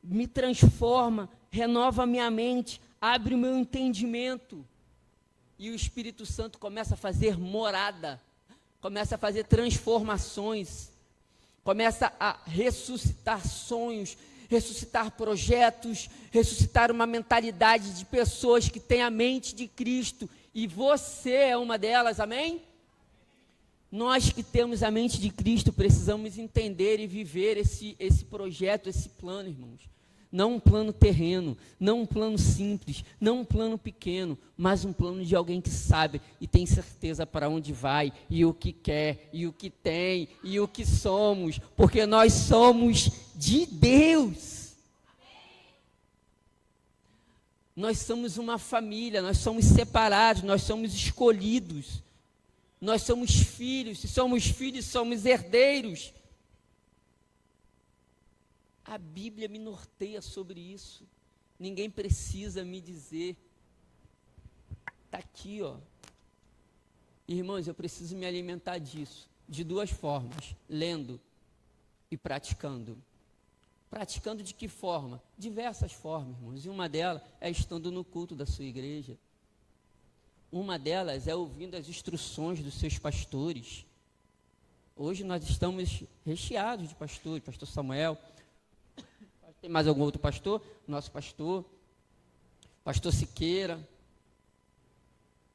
me transforma, renova a minha mente, abre o meu entendimento. E o Espírito Santo começa a fazer morada, começa a fazer transformações, começa a ressuscitar sonhos, ressuscitar projetos, ressuscitar uma mentalidade de pessoas que têm a mente de Cristo. E você é uma delas, amém? Nós que temos a mente de Cristo precisamos entender e viver esse projeto, esse plano, irmãos. Não um plano terreno, não um plano simples, não um plano pequeno, mas um plano de alguém que sabe e tem certeza para onde vai, e o que quer, e o que tem, e o que somos, porque nós somos de Deus. Nós somos uma família, nós somos separados, nós somos escolhidos, nós somos filhos, se somos filhos, somos herdeiros. A Bíblia me norteia sobre isso. Ninguém precisa me dizer. Está aqui, ó. Irmãos, eu preciso me alimentar disso. De duas formas. Lendo e praticando. Praticando de que forma? Diversas formas, irmãos. E uma delas é estando no culto da sua igreja. Uma delas é ouvindo as instruções dos seus pastores. Hoje nós estamos recheados de pastores. Pastor Samuel. Tem mais algum outro pastor? Nosso pastor, pastor Siqueira,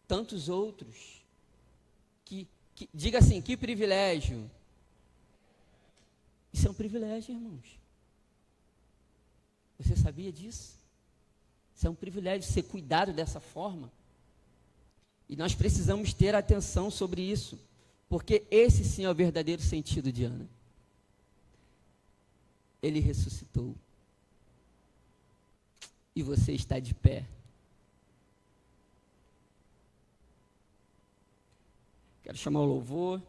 tantos outros, que diga assim, que privilégio. Isso é um privilégio, irmãos. Você sabia disso? Isso é um privilégio ser cuidado dessa forma. E nós precisamos ter atenção sobre isso, porque esse sim é o verdadeiro sentido de Ana. Ele ressuscitou. E você está de pé. Quero chamar o louvor.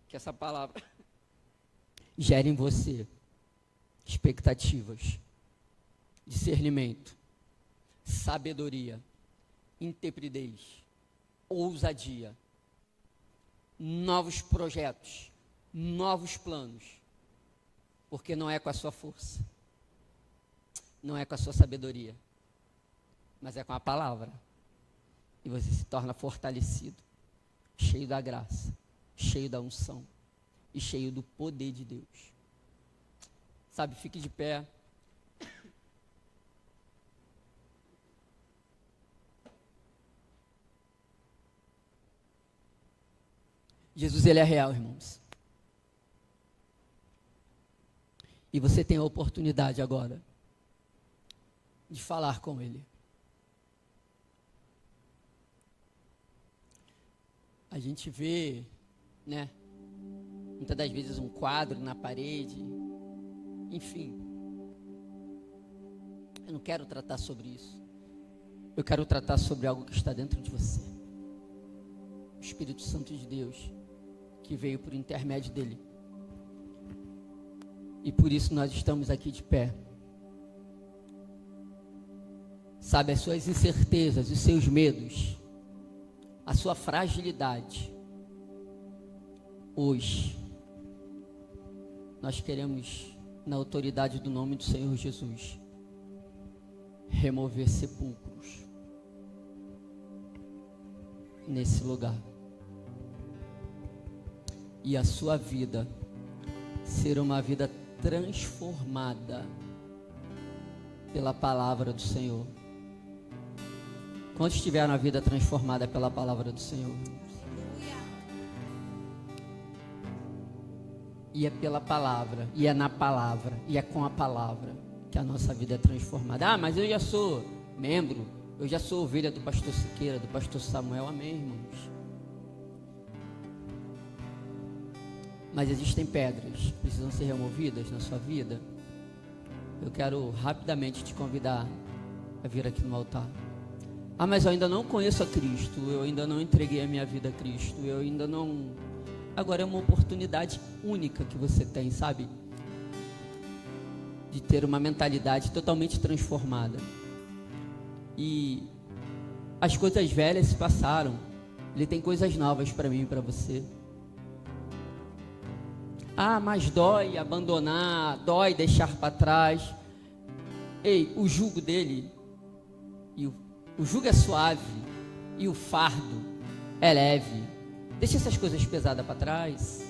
Que essa palavra gere em você expectativas, discernimento, sabedoria, intrepidez, ousadia, novos projetos, novos planos. Porque não é com a sua força, não é com a sua sabedoria, mas é com a palavra. E você se torna fortalecido, cheio da graça, cheio da unção e cheio do poder de Deus. Sabe, fique de pé. Jesus, ele é real, irmãos. E você tem a oportunidade agora de falar com Ele. A gente vê, né, muitas das vezes um quadro na parede, enfim. Eu não quero tratar sobre isso. Eu quero tratar sobre algo que está dentro de você. O Espírito Santo de Deus, que veio por intermédio dele. E por isso nós estamos aqui de pé. Sabe, as suas incertezas, os seus medos, a sua fragilidade. Hoje, nós queremos, na autoridade do nome do Senhor Jesus, remover sepulcros nesse lugar. E a sua vida ser uma vida transformada pela palavra do Senhor. Quantos tiveram a vida transformada pela palavra do Senhor? E é pela palavra, e é na palavra, e é com a palavra que a nossa vida é transformada. Ah, mas eu já sou membro, eu já sou ovelha do pastor Siqueira, do pastor Samuel. Amém, irmãos? Mas existem pedras que precisam ser removidas na sua vida. Eu quero rapidamente te convidar a vir aqui no altar. Ah, mas eu ainda não conheço a Cristo, eu ainda não entreguei a minha vida a Cristo, eu ainda não... Agora é uma oportunidade única que você tem, sabe? De ter uma mentalidade totalmente transformada. E as coisas velhas se passaram, Ele tem coisas novas para mim e para você. Ah, mas dói abandonar, dói deixar para trás. Ei, o jugo dele, o jugo é suave e o fardo é leve. Deixa essas coisas pesadas para trás.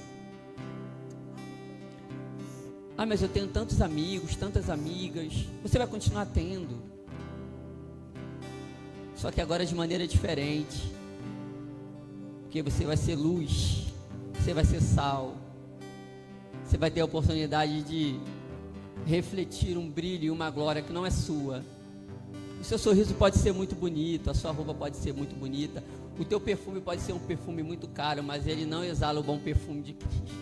Ah, mas eu tenho tantos amigos, tantas amigas. Você vai continuar tendo. Só que agora de maneira diferente. Porque você vai ser luz. Você vai ser sal. Você vai ter a oportunidade de refletir um brilho e uma glória que não é sua. O seu sorriso pode ser muito bonito, a sua roupa pode ser muito bonita, o teu perfume pode ser um perfume muito caro, mas ele não exala o bom perfume de Cristo.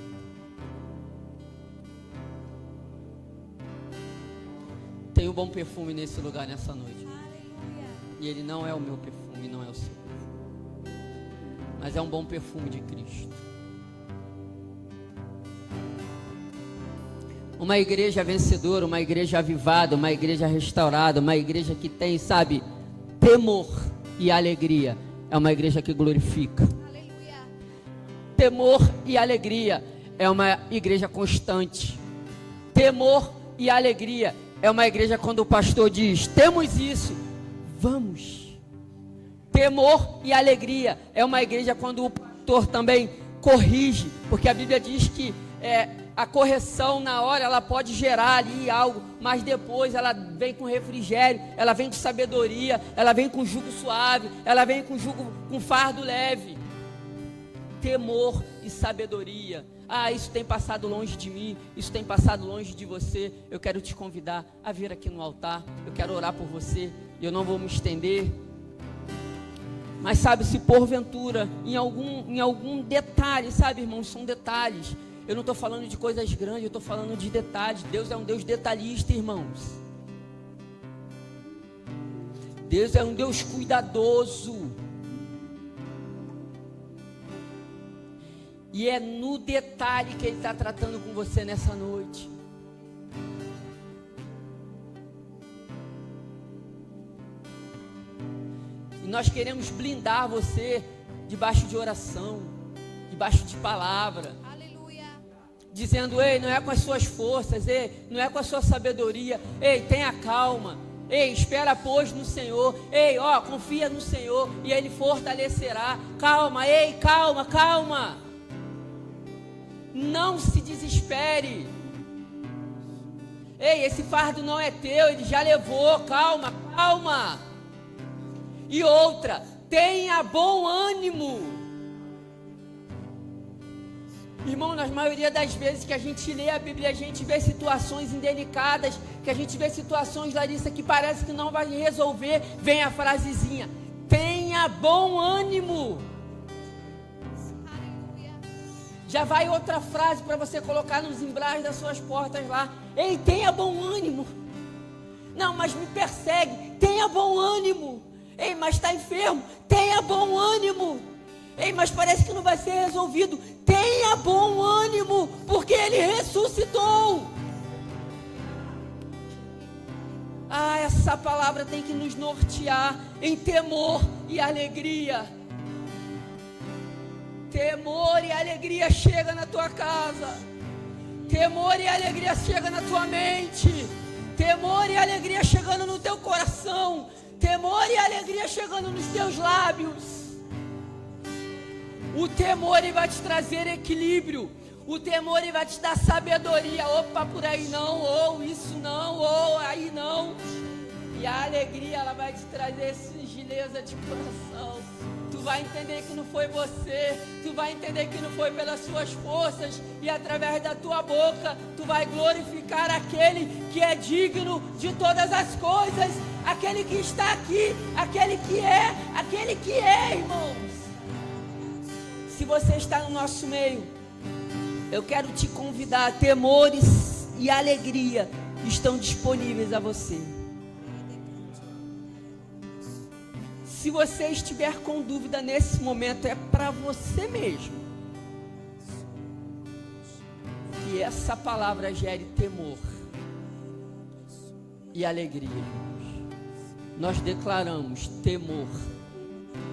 Tem um bom perfume nesse lugar, nessa noite. E ele não é o meu perfume, não é o seu. Mas é um bom perfume de Cristo. Uma igreja vencedora, uma igreja avivada, uma igreja restaurada, uma igreja que tem, sabe, temor e alegria. É uma igreja que glorifica. Aleluia. Temor e alegria é uma igreja constante. Temor e alegria é uma igreja quando o pastor diz, temos isso, vamos. Temor e alegria é uma igreja quando o pastor também corrige, porque a Bíblia diz que a correção na hora ela pode gerar ali algo, mas depois ela vem com refrigério, ela vem com sabedoria, ela vem com jugo suave, ela vem com jugo com fardo leve. Temor e sabedoria. Ah, isso tem passado longe de mim, isso tem passado longe de você. Eu quero te convidar a vir aqui no altar. Eu quero orar por você. Eu não vou me estender. Mas sabe, se porventura, em algum detalhe, sabe, irmãos, são detalhes. Eu não estou falando de coisas grandes, eu estou falando de detalhes. Deus é um Deus detalhista, irmãos. Deus é um Deus cuidadoso. E é no detalhe que Ele está tratando com você nessa noite. E nós queremos blindar você debaixo de oração, debaixo de palavra. Dizendo, ei, não é com as suas forças, ei, não é com a sua sabedoria, ei, tenha calma, ei, espera pois no Senhor, ei, ó, confia no Senhor e Ele fortalecerá. Calma, ei, calma, calma. Não se desespere. Ei, esse fardo não é teu, Ele já levou, calma, calma. E outra, tenha bom ânimo. Irmão, na maioria das vezes que a gente lê a Bíblia, a gente vê situações indelicadas, que a gente vê situações, Larissa, que parece que não vai resolver, vem a frasezinha, tenha bom ânimo. Já vai outra frase para você colocar nos embrás das suas portas lá, ei, tenha bom ânimo. Não, mas me persegue, tenha bom ânimo. Ei, mas está enfermo, tenha bom ânimo. Ei, mas parece que não vai ser resolvido. Tenha bom ânimo, porque Ele ressuscitou. Ah, essa palavra tem que nos nortear em temor e alegria. Temor e alegria chega na tua casa. Temor e alegria chega na tua mente. Temor e alegria chegando no teu coração. Temor e alegria chegando nos teus lábios. O temor ele vai te trazer equilíbrio. O temor ele vai te dar sabedoria. Opa, por aí não, ou isso não, ou aí não. E a alegria ela vai te trazer singeleza de coração. Tu vai entender que não foi você. Tu vai entender que não foi pelas suas forças. E através da tua boca tu vai glorificar aquele que é digno de todas as coisas. Aquele que está aqui, aquele que é, irmãos. Se você está no nosso meio, eu quero te convidar. Temores e alegria estão disponíveis a você. Se você estiver com dúvida nesse momento, é para você mesmo. Que essa palavra gere temor e alegria. Nós declaramos temor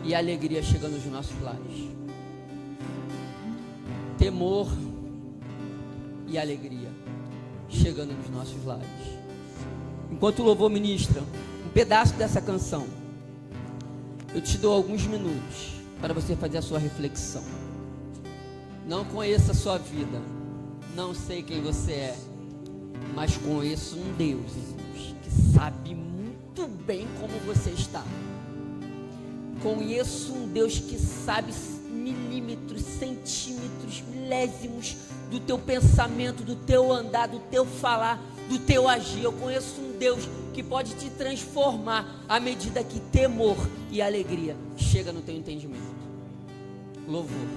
e alegria chega nos nossos lares. Temor e alegria chegando nos nossos lares. Enquanto o louvor ministra um pedaço dessa canção, eu te dou alguns minutos para você fazer a sua reflexão. Não conheço a sua vida, não sei quem você é, mas conheço um Deus, irmãos, que sabe muito bem como você está. Conheço um Deus que sabe milímetros, centímetros, milésimos do teu pensamento, do teu andar, do teu falar, do teu agir. Eu conheço um Deus que pode te transformar à medida que temor e alegria chega no teu entendimento. Louvor.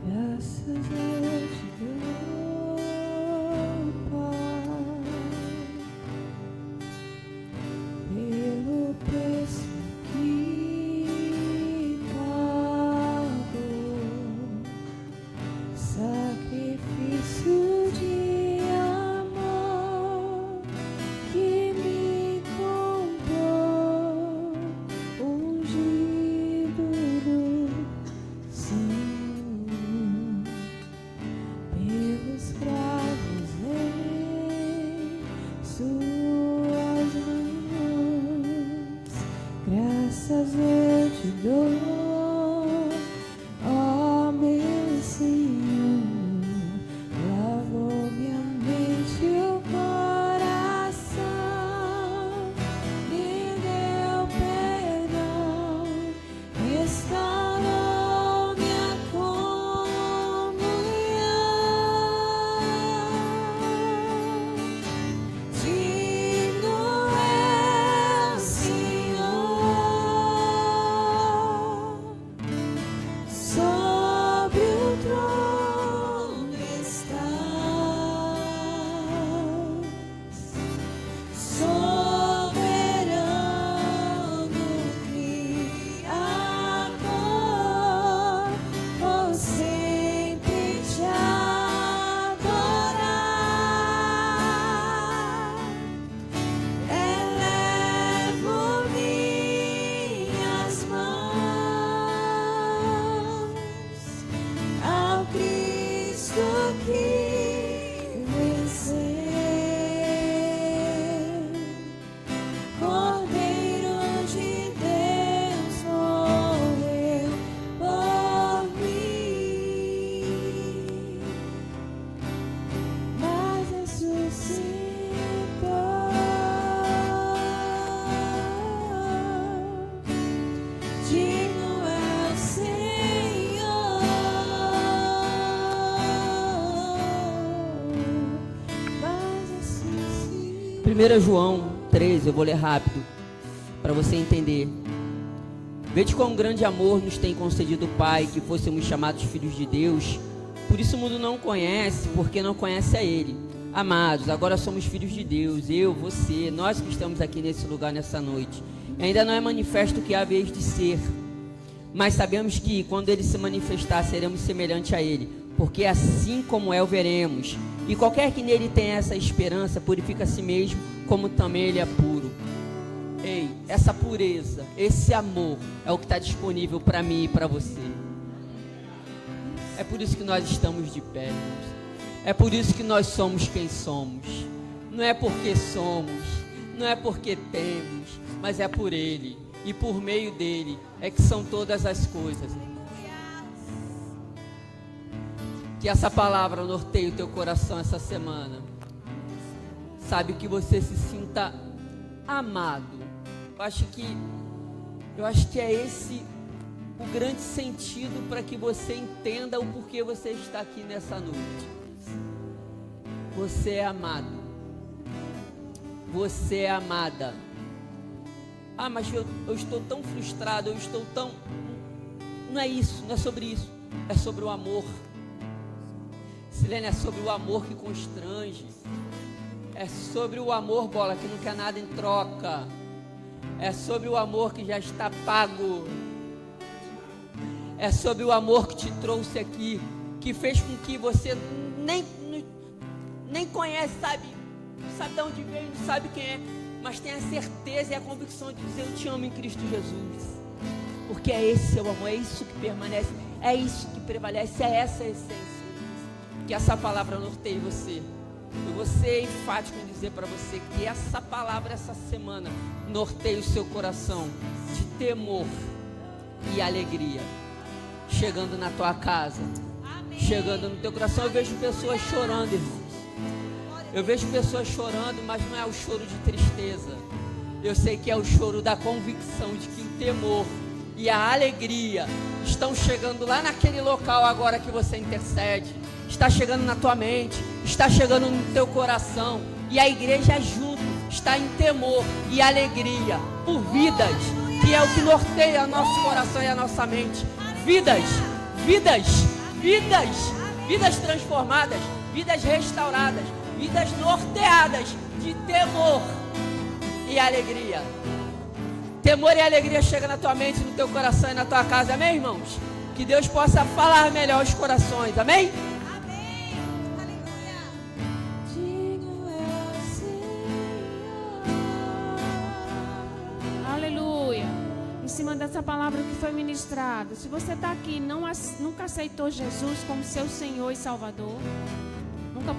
Graças eu te dou, Pai, pelo preço que pagou, sacrifício de amor que me comprou, ungido do Senhor, pelos cravos em suas mãos. Graças eu te dou, ó meu Senhor, lavou minha mente e o coração, me deu perdão, restaurou minha comunhão. Digno é o Senhor, sobre o trono estás, soberano Criador, vou sempre te adorar. Elevo minhas mãos ao Cristo que venceu, Cordeiro de Deus morreu por mim, mas ressuscitou. Digno é o Senhor, mas ressuscitou. 1 João 13, eu vou ler rápido, para você entender. Vede quão grande amor nos tem concedido o Pai, que fôssemos chamados filhos de Deus. Por isso o mundo não conhece, porque não conhece a Ele. Amados, agora somos filhos de Deus, eu, você, nós que estamos aqui nesse lugar nessa noite. E ainda não é manifesto o que há vez de ser, mas sabemos que quando Ele se manifestar, seremos semelhantes a Ele, porque assim como é, o veremos. E qualquer que nele tenha essa esperança, purifica a si mesmo, como também Ele é puro. Ei, essa pureza, esse amor é o que está disponível para mim e para você. É por isso que nós estamos de pé, irmãos. É por isso que nós somos quem somos. Não é porque somos, não é porque temos, mas é por Ele. E por meio dEle é que são todas as coisas, irmãos. Que essa palavra norteie o teu coração essa semana. Sabe, que você se sinta amado. Eu acho que é esse o grande sentido para que você entenda o porquê você está aqui nessa noite. Você é amado. Você é amada. Ah, mas eu estou tão frustrado, eu estou tão... Não é isso, não é sobre isso. É sobre o amor. Silene, é sobre o amor que constrange. É sobre o amor, bola, que não quer nada em troca. É sobre o amor que já está pago. É sobre o amor que te trouxe aqui, que fez com que você nem conhece, sabe? Não sabe de onde veio, não sabe quem é, mas tem a certeza e a convicção de dizer: eu te amo em Cristo Jesus. Porque é esse seu amor, é isso que permanece, é isso que prevalece, é essa a essência. Que essa palavra norteie você. Eu vou ser enfático em dizer para você que essa palavra, essa semana, norteie o seu coração de temor e alegria. Chegando na tua casa, chegando no teu coração. Eu vejo pessoas chorando, irmãos. Eu vejo pessoas chorando, mas não é o choro de tristeza. Eu sei que é o choro da convicção de que o temor e a alegria estão chegando lá naquele local agora que você intercede. Está chegando na tua mente, está chegando no teu coração. E a igreja junto está em temor e alegria por vidas, que é o que norteia o nosso coração e a nossa mente. Vidas, vidas, vidas, vidas transformadas, vidas restauradas, vidas norteadas de temor e alegria. Temor e alegria chega na tua mente, no teu coração e na tua casa, amém, irmãos? Que Deus possa falar melhor os corações, amém? Amém. Aleluia. Digno é o Senhor. Aleluia. Em cima dessa palavra que foi ministrada, se você está aqui e nunca aceitou Jesus como seu Senhor e Salvador, nunca